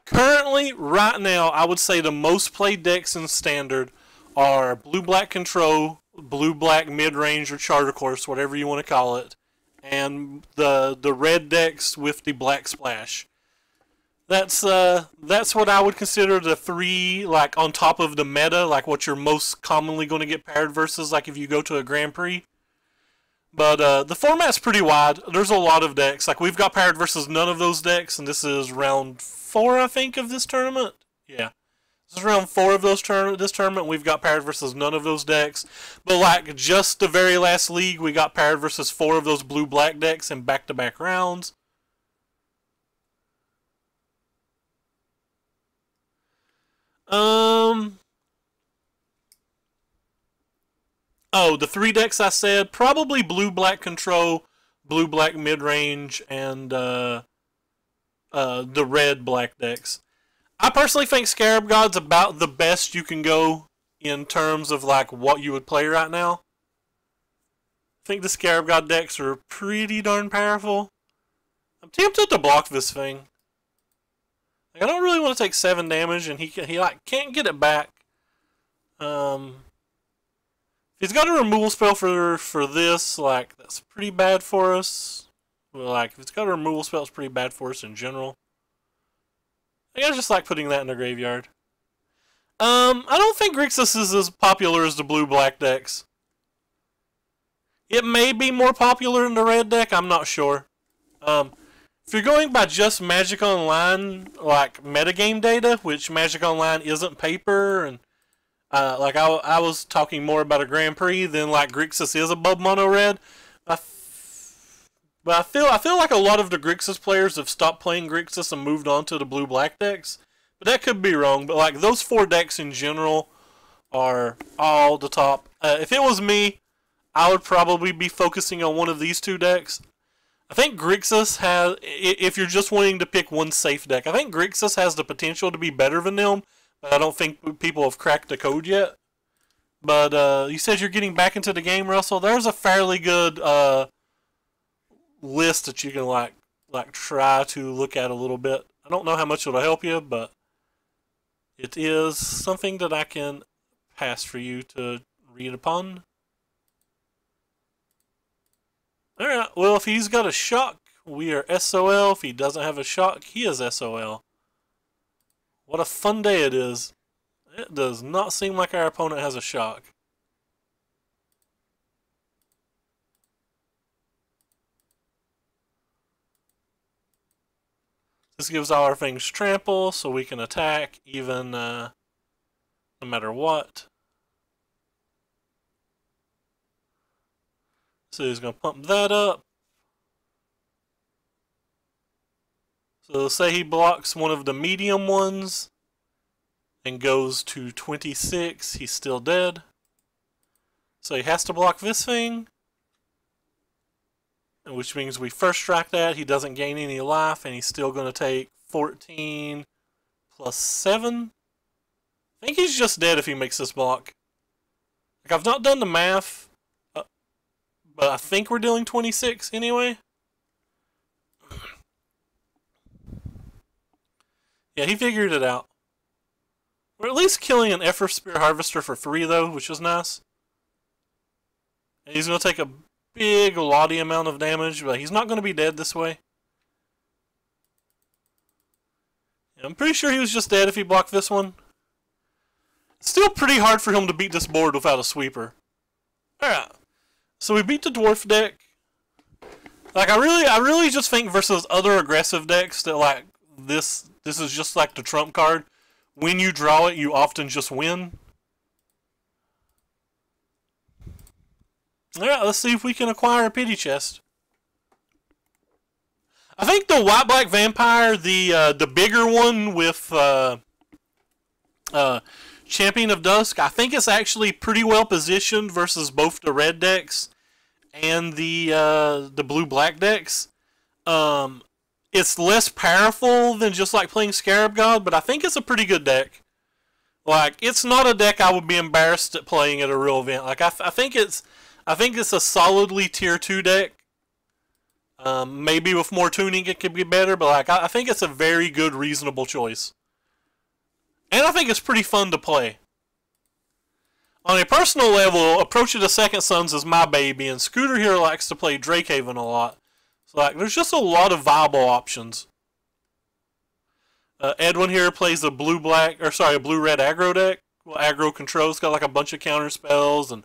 Speaker 1: Currently, right now, I would say the most played decks in standard are blue-black control, blue-black mid-range or charter course, whatever you want to call it, and the red decks with the black splash. That's what I would consider the three, like, on top of the meta, like what you're most commonly going to get paired versus, like, if you go to a Grand Prix. But the format's pretty wide. There's a lot of decks. Like, we've got paired versus none of those decks, and this is round 4, I think, of this tournament. Yeah. This is round 4 of this tournament. We've got paired versus none of those decks. But, like, just the very last league, we got paired versus 4 of those blue-black decks in back-to-back rounds. Oh, the 3 decks I said, probably blue-black control, blue-black mid-range, and the red-black decks. I personally think Scarab God's about the best you can go in terms of, like, what you would play right now. I think the Scarab God decks are pretty darn powerful. I'm tempted to block this thing. Like, I don't really want to take 7 damage, and he like can't get it back. He's got a removal spell for this, like, that's pretty bad for us. Like, if it's got a removal spell, it's pretty bad for us in general. I just like putting that in the graveyard. I don't think Grixis is as popular as the blue-black decks. It may be more popular in the red deck, I'm not sure. If you're going by just Magic Online, like metagame data, which Magic Online isn't paper, and like I was talking more about a Grand Prix than like Grixis is above mono red. But I feel like a lot of the Grixis players have stopped playing Grixis and moved on to the blue-black decks. But that could be wrong. But like those 4 decks in general are all the top. If it was me, I would probably be focusing on one of these 2 decks. I think Grixis has, if you're just wanting to pick one safe deck, I think Grixis has the potential to be better than them, but I don't think people have cracked the code yet. But you said you're getting back into the game, Russell. There's a fairly good list that you can like try to look at a little bit. I don't know how much it'll help you, but it is something that I can pass for you to read upon. Alright, well, if he's got a shock, we are SOL. If he doesn't have a shock, he is SOL. What a fun day it is. It does not seem like our opponent has a shock. This gives all our things trample, so we can attack even no matter what. So he's going to pump that up. So say he blocks one of the medium ones and goes to 26, he's still dead. So he has to block this thing, which means we first strike that. He doesn't gain any life, and he's still going to take 14 plus 7. I think he's just dead if he makes this block. Like, I've not done the math. But I think we're dealing 26 anyway. Yeah, he figured it out. We're at least killing an Effort Spear Harvester for 3 though, which is nice. And he's going to take a big lottie amount of damage, but he's not going to be dead this way. Yeah, I'm pretty sure he was just dead if he blocked this one. It's still pretty hard for him to beat this board without a sweeper. Alright. So we beat the dwarf deck. Like I really just think versus other aggressive decks that like this is just like the trump card. When you draw it, you often just win. Alright, let's see if we can acquire a pity chest. I think the white-black vampire, the bigger one with Champion of Dusk, I think it's actually pretty well positioned versus both the red decks and the blue-black decks. It's less powerful than just like playing Scarab God, but I think it's a pretty good deck. Like, it's not a deck I would be embarrassed at playing at a real event. Like, I think it's a solidly tier 2 deck. Maybe with more tuning it could be better, but like I think it's a very good, reasonable choice. And I think it's pretty fun to play. On a personal level, Approach of the Second Sons is my baby, and Scooter here likes to play Drakehaven a lot. So like, there's just a lot of viable options. Edwin here plays a blue-red aggro deck. Well, aggro control's got like a bunch of counter spells and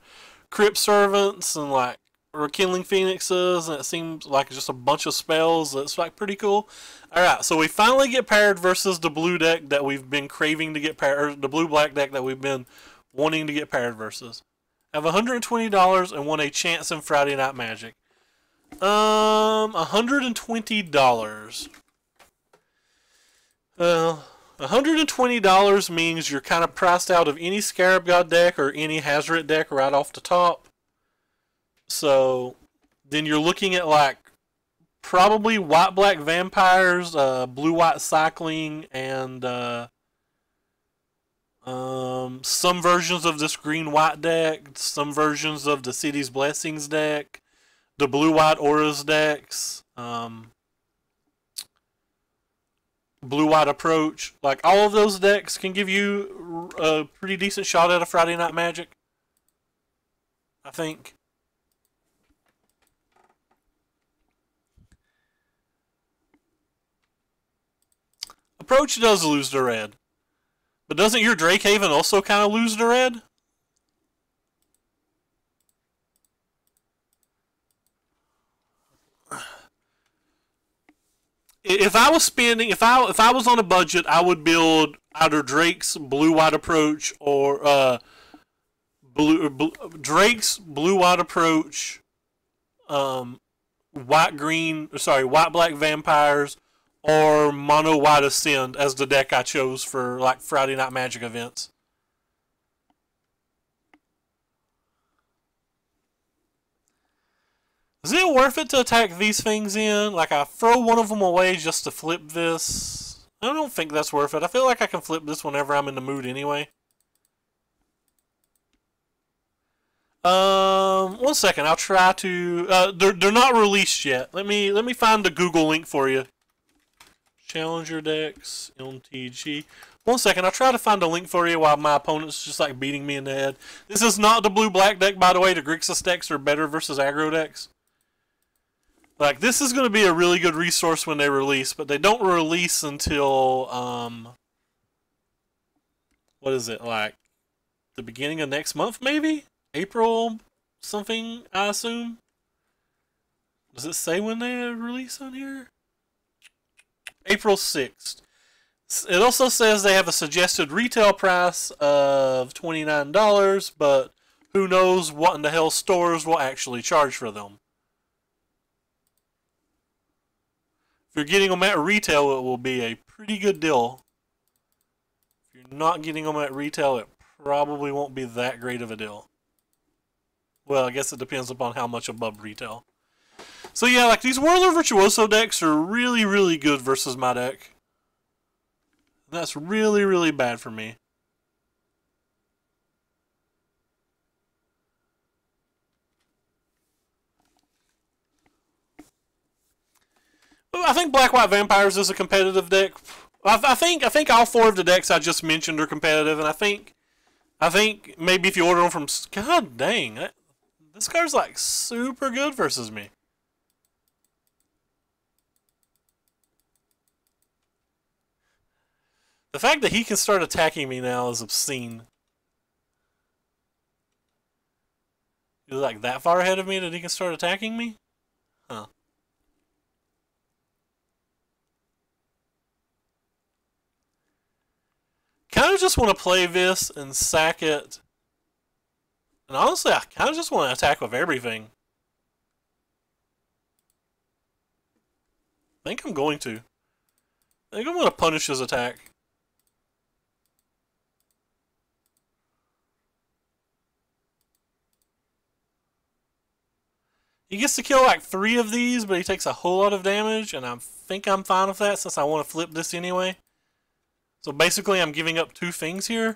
Speaker 1: Crypt Servants and like Rekindling Phoenixes, and it seems like just a bunch of spells. It's like pretty cool. Alright, so we finally get paired versus the blue deck that we've been craving to get paired, or the blue-black deck that we've been wanting to get paired versus. I have $120 and won a chance in Friday Night Magic. $120. Well, $120 means you're kind of priced out of any Scarab God deck or any Hazoret deck right off the top. So then you're looking at like probably white-black vampires, blue-white cycling, and some versions of this green-white deck, some versions of the City's Blessings deck, the blue-white auras decks, blue-white approach. Like, all of those decks can give you a pretty decent shot at a Friday Night Magic, I think. Approach does lose to red. But doesn't your Drakehaven also kind of lose to red? If I was spending, if I was on a budget, I would build either Drake's blue-white approach or Drake's blue-white approach, white-black vampires, or mono-white ascend as the deck I chose for like Friday Night Magic events. Is it worth it to attack these things in? Like, I throw one of them away just to flip this. I don't think that's worth it. I feel like I can flip this whenever I'm in the mood anyway. 1 second. I'll try to. They're not released yet. Let me find the Google link for you. Challenger decks, MTG. 1 second. I'll try to find a link for you while my opponent's just like beating me in the head. This is not the blue-black deck, by the way. The Grixis decks are better versus aggro decks. Like, this is going to be a really good resource when they release, but they don't release until, what is it, like, the beginning of next month, maybe? April something, I assume? Does it say when they release on here? April 6th. It also says they have a suggested retail price of $29, but who knows what in the hell stores will actually charge for them. If you're getting them at retail, it will be a pretty good deal. If you're not getting them at retail, it probably won't be that great of a deal. Well, I guess it depends upon how much above retail. So yeah, like these Whirler Virtuoso decks are really, really good versus my deck. And that's really, really bad for me. I think Black-White Vampires is a competitive deck. I think all four of the decks I just mentioned are competitive, and I think maybe if you order them from, God dang, this card's like super good versus me. The fact that he can start attacking me now is obscene. He's like that far ahead of me that he can start attacking me? Huh. Kind of just want to play this and sack it. And honestly, I kind of just want to attack with everything. I think I'm going to. I think I'm going to punish his attack. He gets to kill like 3 of these, but he takes a whole lot of damage, and I think I'm fine with that since I want to flip this anyway. So basically I'm giving up 2 things here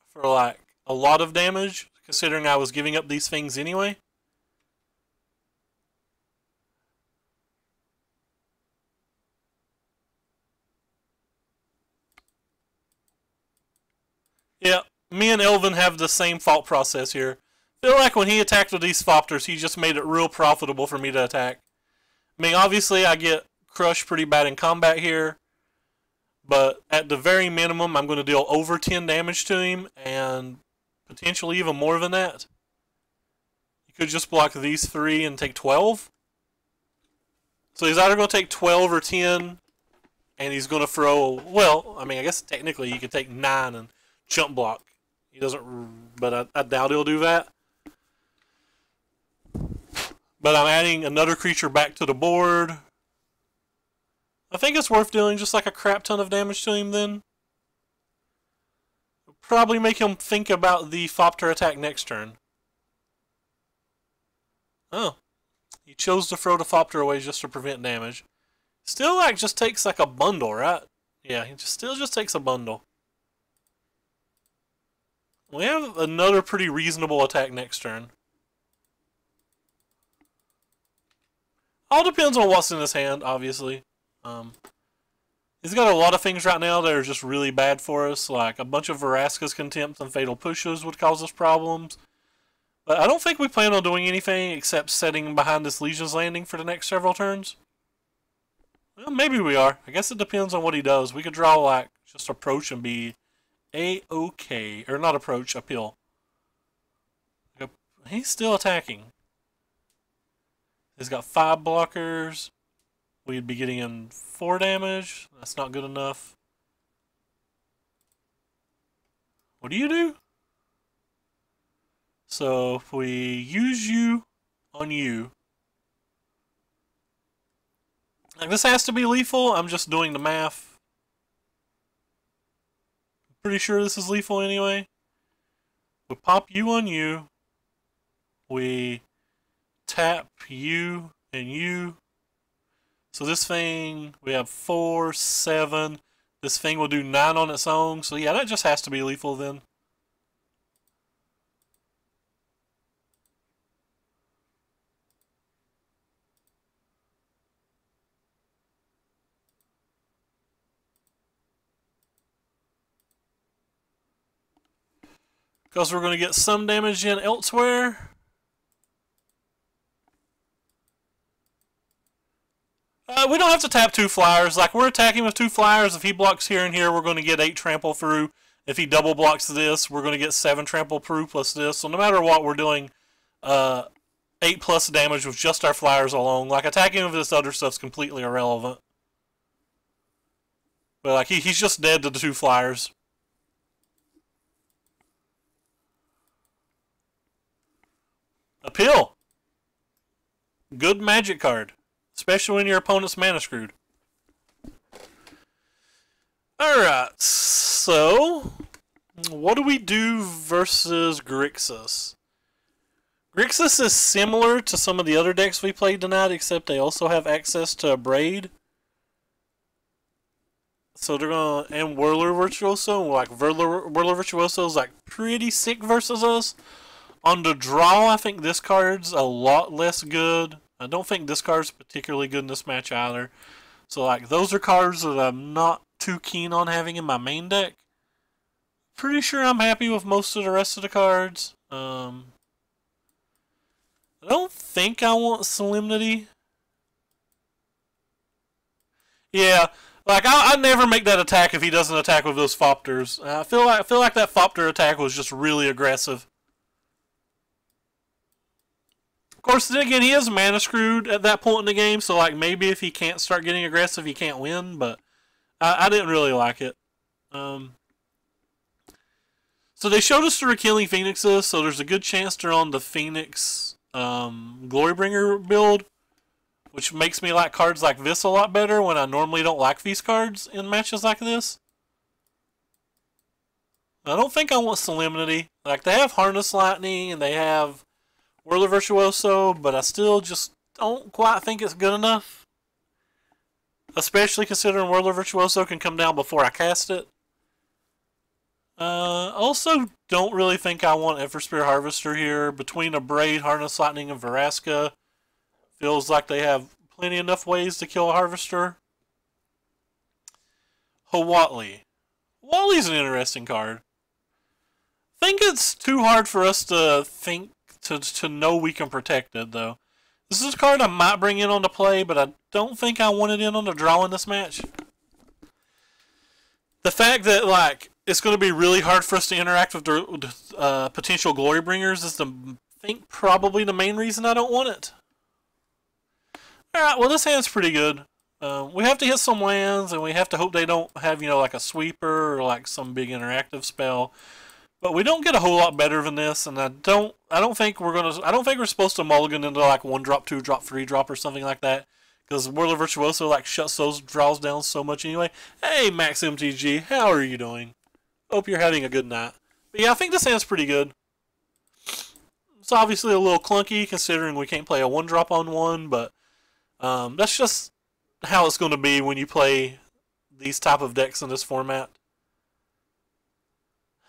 Speaker 1: for like a lot of damage, considering I was giving up these things anyway. Yeah, me and Elvin have the same thought process here. I feel like when he attacked with these Thopters, he just made it real profitable for me to attack. I mean, obviously I get crushed pretty bad in combat here. But at the very minimum, I'm going to deal over 10 damage to him, and potentially even more than that. You could just block these 3 and take 12. So he's either going to take 12 or 10, and he's going to throw, well, I mean, I guess technically he could take 9 and jump block. He doesn't, but I doubt he'll do that. But I'm adding another creature back to the board. I think it's worth dealing just like a crap ton of damage to him then. Probably make him think about the Thopter attack next turn. Oh. He chose to throw the Thopter away just to prevent damage. Still like just takes like a bundle, right? Yeah, he still just takes a bundle. We have another pretty reasonable attack next turn. All depends on what's in his hand, obviously. He's got a lot of things right now that are just really bad for us, like a bunch of Vraska's Contempt and Fatal Pushes would cause us problems. But I don't think we plan on doing anything except setting behind this Legion's Landing for the next several turns. Well, maybe we are. I guess it depends on what he does. We could draw like just approach and be A-okay. Or not approach, appeal. He's still attacking. He's got 5 blockers. We'd be getting in 4 damage. That's not good enough. What do you do? So if we use you on you. Like this has to be lethal. I'm just doing the math. I'm pretty sure this is lethal anyway. We pop you on you. We tap you and you. So this thing, we have 4, 7. This thing will do 9 on its own. So yeah, that just has to be lethal then. Because we're going to get some damage in elsewhere. We don't have to tap 2 flyers. Like, we're attacking with 2 flyers. If he blocks here and here, we're going to get 8 trample through. If he double blocks this, we're going to get 7 trample through plus this. So no matter what, we're doing 8 plus damage with just our flyers alone. Like, attacking with this other stuff's completely irrelevant. But, like, he's just dead to the 2 flyers. Appeal. Good magic card. Especially when your opponent's mana screwed. Alright, so what do we do versus Grixis? Grixis is similar to some of the other decks we played tonight, except they also have access to a Braid. So they're gonna, and Whirler Virtuoso, like Whirler Virtuoso is like pretty sick versus us. On the draw, I think this card's a lot less good. I don't think this card's particularly good in this match either. So, like, those are cards that I'm not too keen on having in my main deck. Pretty sure I'm happy with most of the rest of the cards. I don't think I want Solemnity. Yeah, like, I never make that attack if he doesn't attack with those Thopters. I feel like that Thopter attack was just really aggressive. Of course, then again, he is mana screwed at that point in the game, so like maybe if he can't start getting aggressive, he can't win. But I didn't really like it. So they showed us the Killing Phoenixes, so there's a good chance they're on the Phoenix Glorybringer build, which makes me like cards like this a lot better when I normally don't like these cards in matches like this. I don't think I want Solemnity. Like, they have Harness Lightning and they have Whirler Virtuoso, but I still just don't quite think it's good enough. Especially considering Whirler Virtuoso can come down before I cast it. Also, don't really think I want Everspear Harvester here. Between a Braid, Harness Lightning, and Vraska, feels like they have plenty enough ways to kill a Harvester. Hawatli. Hawatli's an interesting card. I think it's too hard for us to think to know we can protect it, though. This is a card I might bring in on the play, but I don't think I want it in on the draw in this match. The fact that, like, it's going to be really hard for us to interact with the potential Glorybringers is, I think, probably the main reason I don't want it. Alright, well, this hand's pretty good. We have to hit some lands, and we have to hope they don't have, you know, like a sweeper or like some big interactive spell. But we don't get a whole lot better than this, and I don't think we're supposed to mulligan into like 1-drop, 2-drop, 3-drop or something like that. Because Whirler Virtuoso like shuts those draws down so much anyway. Hey, Max MTG, how are you doing? Hope you're having a good night. But yeah, I think this hand's pretty good. It's obviously a little clunky considering we can't play a 1-drop on 1, but that's just how it's going to be when you play these type of decks in this format.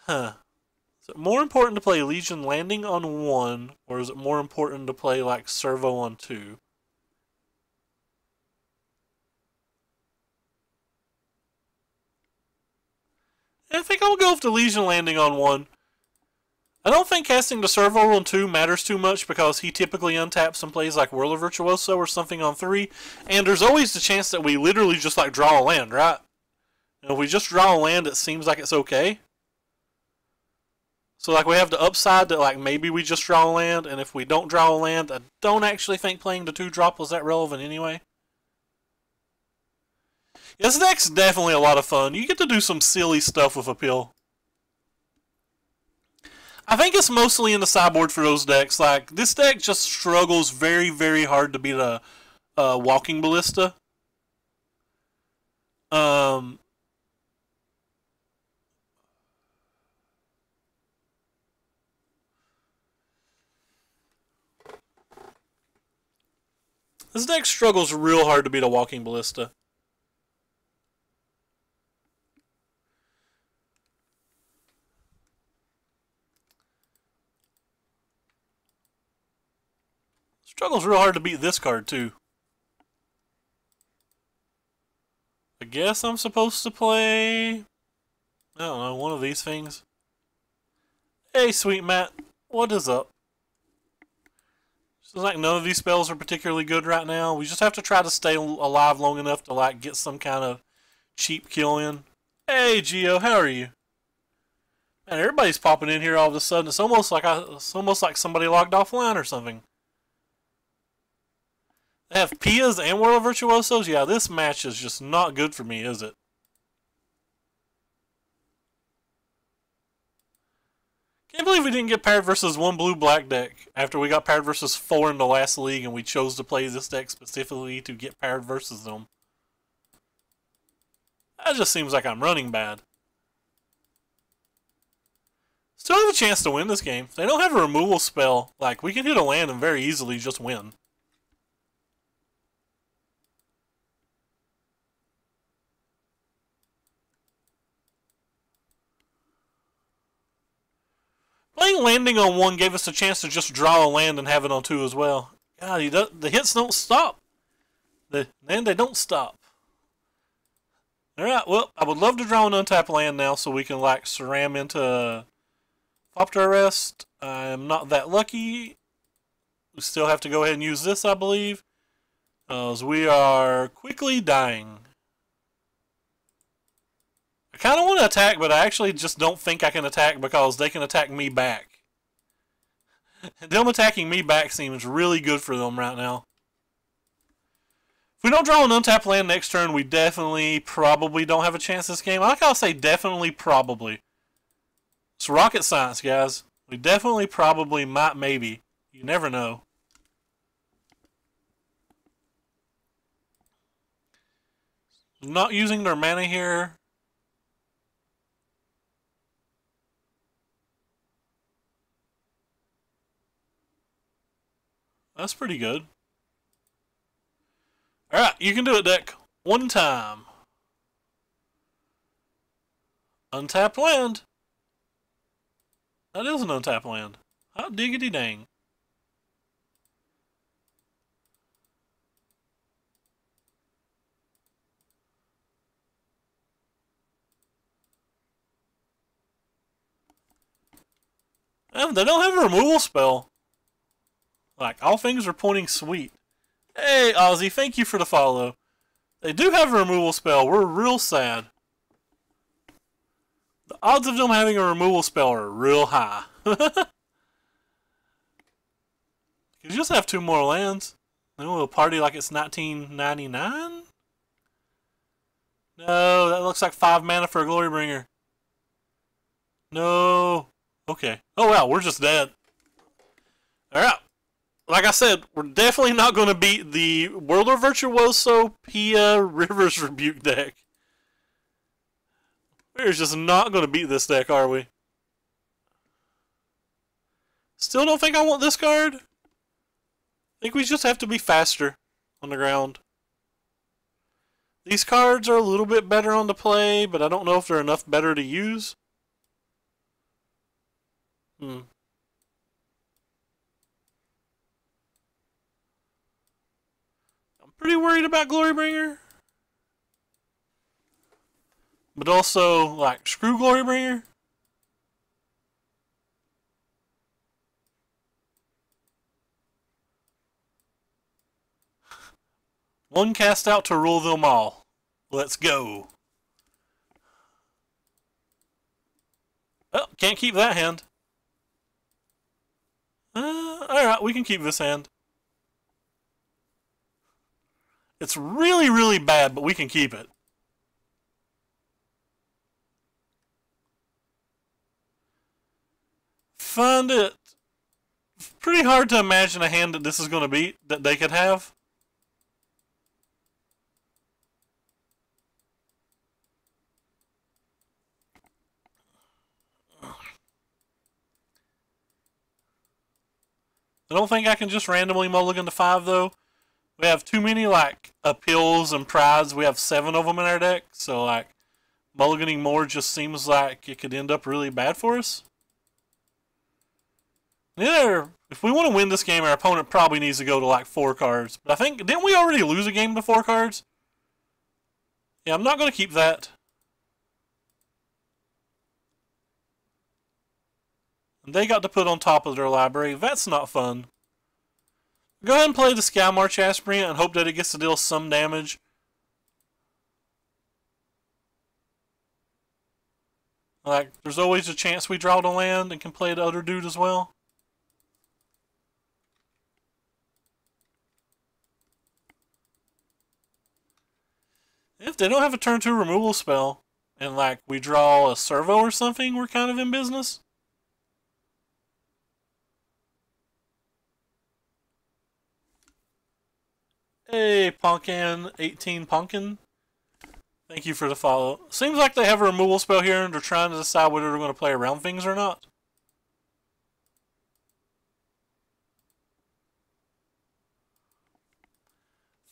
Speaker 1: Huh. Is it more important to play Legion Landing on 1, or is it more important to play like Servo on 2? I think I'll go with the Legion Landing on 1. I don't think casting the servo on 2 matters too much because he typically untaps and plays like Whirler Virtuoso or something on 3, and there's always the chance that we literally just like draw a land, right? And if we just draw a land, it seems like it's okay. So like we have the upside that like maybe we just draw a land, and if we don't draw a land, I don't actually think playing the 2-drop was that relevant anyway. This deck's definitely a lot of fun. You get to do some silly stuff with Appeal. I think it's mostly in the sideboard for those decks. Like, this deck just struggles very, very hard to beat a Walking Ballista. This deck struggles real hard to beat a Walking Ballista. Struggles real hard to beat this card, too. I guess I'm supposed to play... I don't know, one of these things. Hey, sweet Matt. What is up? Seems like none of these spells are particularly good right now. We just have to try to stay alive long enough to, like, get some kind of cheap kill in. Hey, Geo, how are you? Man, everybody's popping in here all of a sudden. It's almost like somebody logged offline or something. They have Pias and Whirler Virtuosos? Yeah, this match is just not good for me, is it? Can't believe we didn't get paired versus 1 blue-black deck after we got paired versus 4 in the last league and we chose to play this deck specifically to get paired versus them. That just seems like I'm running bad. Still have a chance to win this game. They don't have a removal spell. Like, we can hit a land and very easily just win. Playing landing on 1 gave us a chance to just draw a land and have it on 2 as well. God, the hits don't stop. They don't stop. Alright, well, I would love to draw an untapped land now so we can, like, SRAM into Thopter Arrest. I'm not that lucky. We still have to go ahead and use this, I believe. As we are quickly dying. I kind of want to attack, but I actually just don't think I can attack because they can attack me back. Them attacking me back seems really good for them right now. If we don't draw an untapped land next turn, we definitely probably don't have a chance this game. I like how I say definitely probably. It's rocket science, guys. We definitely probably might maybe. You never know. Not using their mana here. That's pretty good. Alright, you can do it, deck. 1 time. Untapped land. That is an untapped land. Hot diggity dang. They don't have a removal spell. Like, all things are pointing sweet. Hey, Ozzy, thank you for the follow. They do have a removal spell. We're real sad. The odds of them having a removal spell are real high. You just have 2 more lands. Then we'll party like it's 1999? No, that looks like 5 mana for a Glorybringer. No. Okay. Oh wow, we're just dead. Alright. Like I said, we're definitely not going to beat the Whirler Virtuoso Pia Rivers Rebuke deck. We're just not going to beat this deck, are we? Still don't think I want this card. I think we just have to be faster on the ground. These cards are a little bit better on the play, but I don't know if they're enough better to use. I'm pretty worried about Glorybringer. But also, like, screw Glorybringer. One cast out to rule them all. Let's go. Oh, can't keep that hand. Alright, we can keep this hand. It's really, really bad, but we can keep it. Find it pretty hard to imagine a hand that this is going to beat, that they could have. I don't think I can just randomly mulligan to 5, though. We have too many, like, appeals and prides. We have 7 of them in our deck, so, like, mulliganing more just seems like it could end up really bad for us. Either, if we want to win this game, our opponent probably needs to go to, like, 4 cards. But I think, didn't we already lose a game to 4 cards? Yeah, I'm not going to keep that. And they got to put on top of their library. That's not fun. Go ahead and play the Sky March Aspirant and hope that it gets to deal some damage. Like, there's always a chance we draw to land and can play the other dude as well. If they don't have a turn 2 removal spell, and like we draw a servo or something, we're kind of in business. Hey, Pumpkin, 18 Pumpkin. Thank you for the follow. Seems like they have a removal spell here and they're trying to decide whether they're going to play around things or not.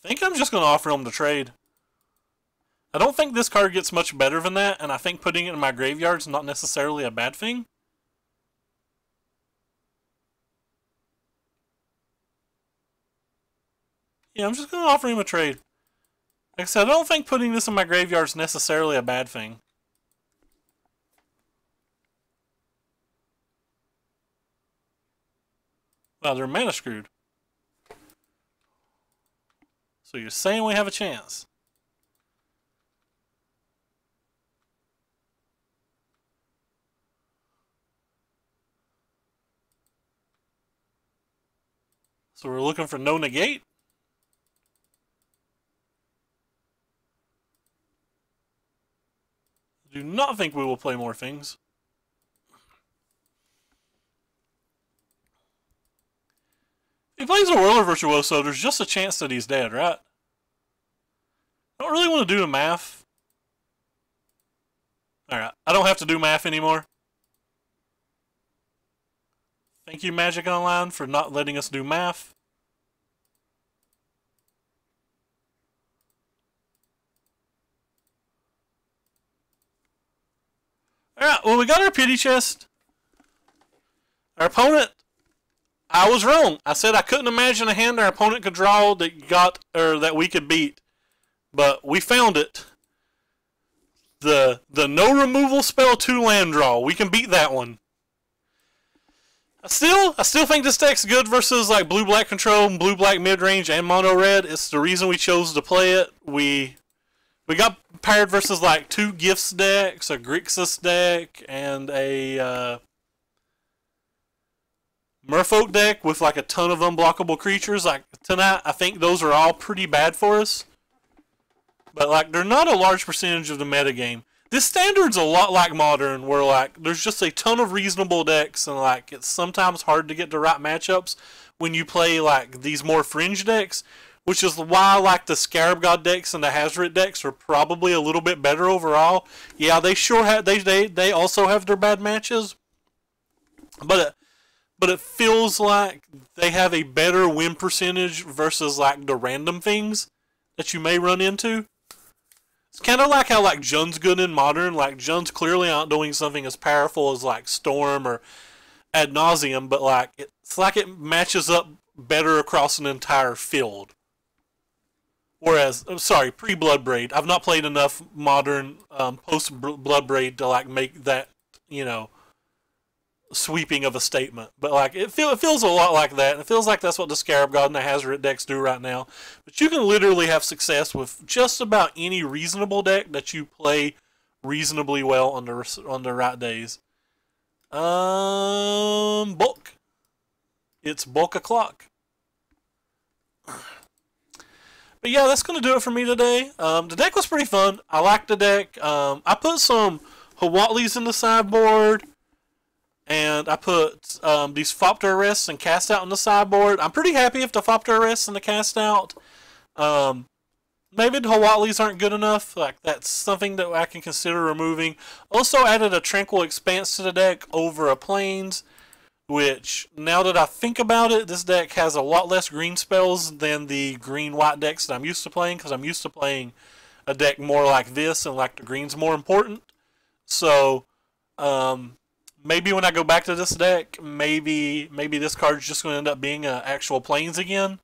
Speaker 1: I think I'm just going to offer them the trade. I don't think this card gets much better than that, and I think putting it in my graveyard is not necessarily a bad thing. Yeah, I'm just going to offer him a trade. Like I said, I don't think putting this in my graveyard is necessarily a bad thing. Wow, they're mana screwed. So you're saying we have a chance? So we're looking for no negate? I do not think we will play more things. If he plays a Whirler Virtuoso, there's just a chance that he's dead, right? I don't really want to do the math. Alright, I don't have to do math anymore. Thank you, Magic Online, for not letting us do math. Alright, well, we got our pity chest. Our opponent, I was wrong. I said I couldn't imagine a hand our opponent could draw that we could beat. But we found it. The no removal spell 2 land draw. We can beat that one. I still think this deck's good versus like blue-black control, blue-black mid-range, and mono-red. It's the reason we chose to play it. We got paired versus like 2 Gifts decks, a Grixis deck, and a Merfolk deck with like a ton of unblockable creatures. Like tonight, I think those are all pretty bad for us. But like they're not a large percentage of the metagame. This standard's a lot like Modern, where like there's just a ton of reasonable decks, and like it's sometimes hard to get the right matchups when you play like these more fringe decks, which is why like the Scarab God decks and the Hazret decks are probably a little bit better overall. Yeah, they sure have they also have their bad matches, but it feels like they have a better win percentage versus like the random things that you may run into. It's kind of like how like Jund's good in Modern. Like Jund's clearly not doing something as powerful as like Storm or Ad Nauseam, but like it's like it matches up better across an entire field. Whereas, sorry, pre-Bloodbraid, I've not played enough Modern post-Bloodbraid to like make that, you know, sweeping of a statement, but like it feels a lot like that, and it feels like that's what the Scarab God and the Hazoret decks do right now. But you can literally have success with just about any reasonable deck that you play reasonably well on the right days. Bulk. It's bulk o'clock. But yeah, that's going to do it for me today. The deck was pretty fun. I liked the deck. I put some Hawatlis in the sideboard, and I put these Fopter Arrests and Cast Out on the sideboard. I'm pretty happy with the Fopter Arrests and the Cast Out. Maybe the Hawatlis aren't good enough. Like, that's something that I can consider removing. Also added a Tranquil Expanse to the deck over a Plains, which, now that I think about it, this deck has a lot less green spells than the green-white decks that I'm used to playing, because I'm used to playing a deck more like this, and like the green's more important. So, maybe when I go back to this deck, maybe this card's just going to end up being an actual Plains again.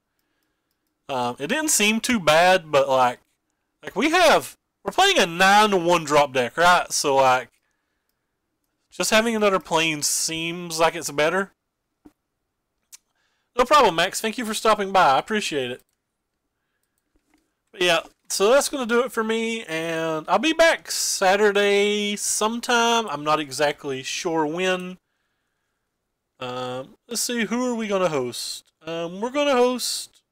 Speaker 1: It didn't seem too bad, but like we're playing a 9-1 drop deck, right? So like, just having another Plains seems like it's better. No problem, Max. Thank you for stopping by. I appreciate it. But yeah, so that's going to do it for me, and I'll be back Saturday sometime. I'm not exactly sure when. Let's see, who are we going to host? We're going to host...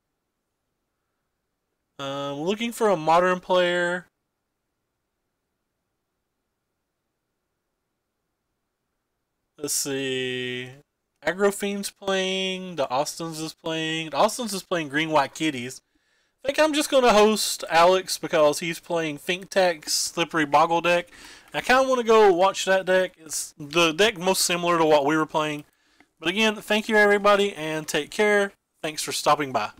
Speaker 1: looking for a modern player. Let's see. Aggro Fiend's playing. The Austins is playing. The Austins is playing Green White Kitties. I think I'm just going to host Alex because he's playing Think Tank's Slippery Boggle deck. I kind of want to go watch that deck. It's the deck most similar to what we were playing. But again, thank you everybody and take care. Thanks for stopping by.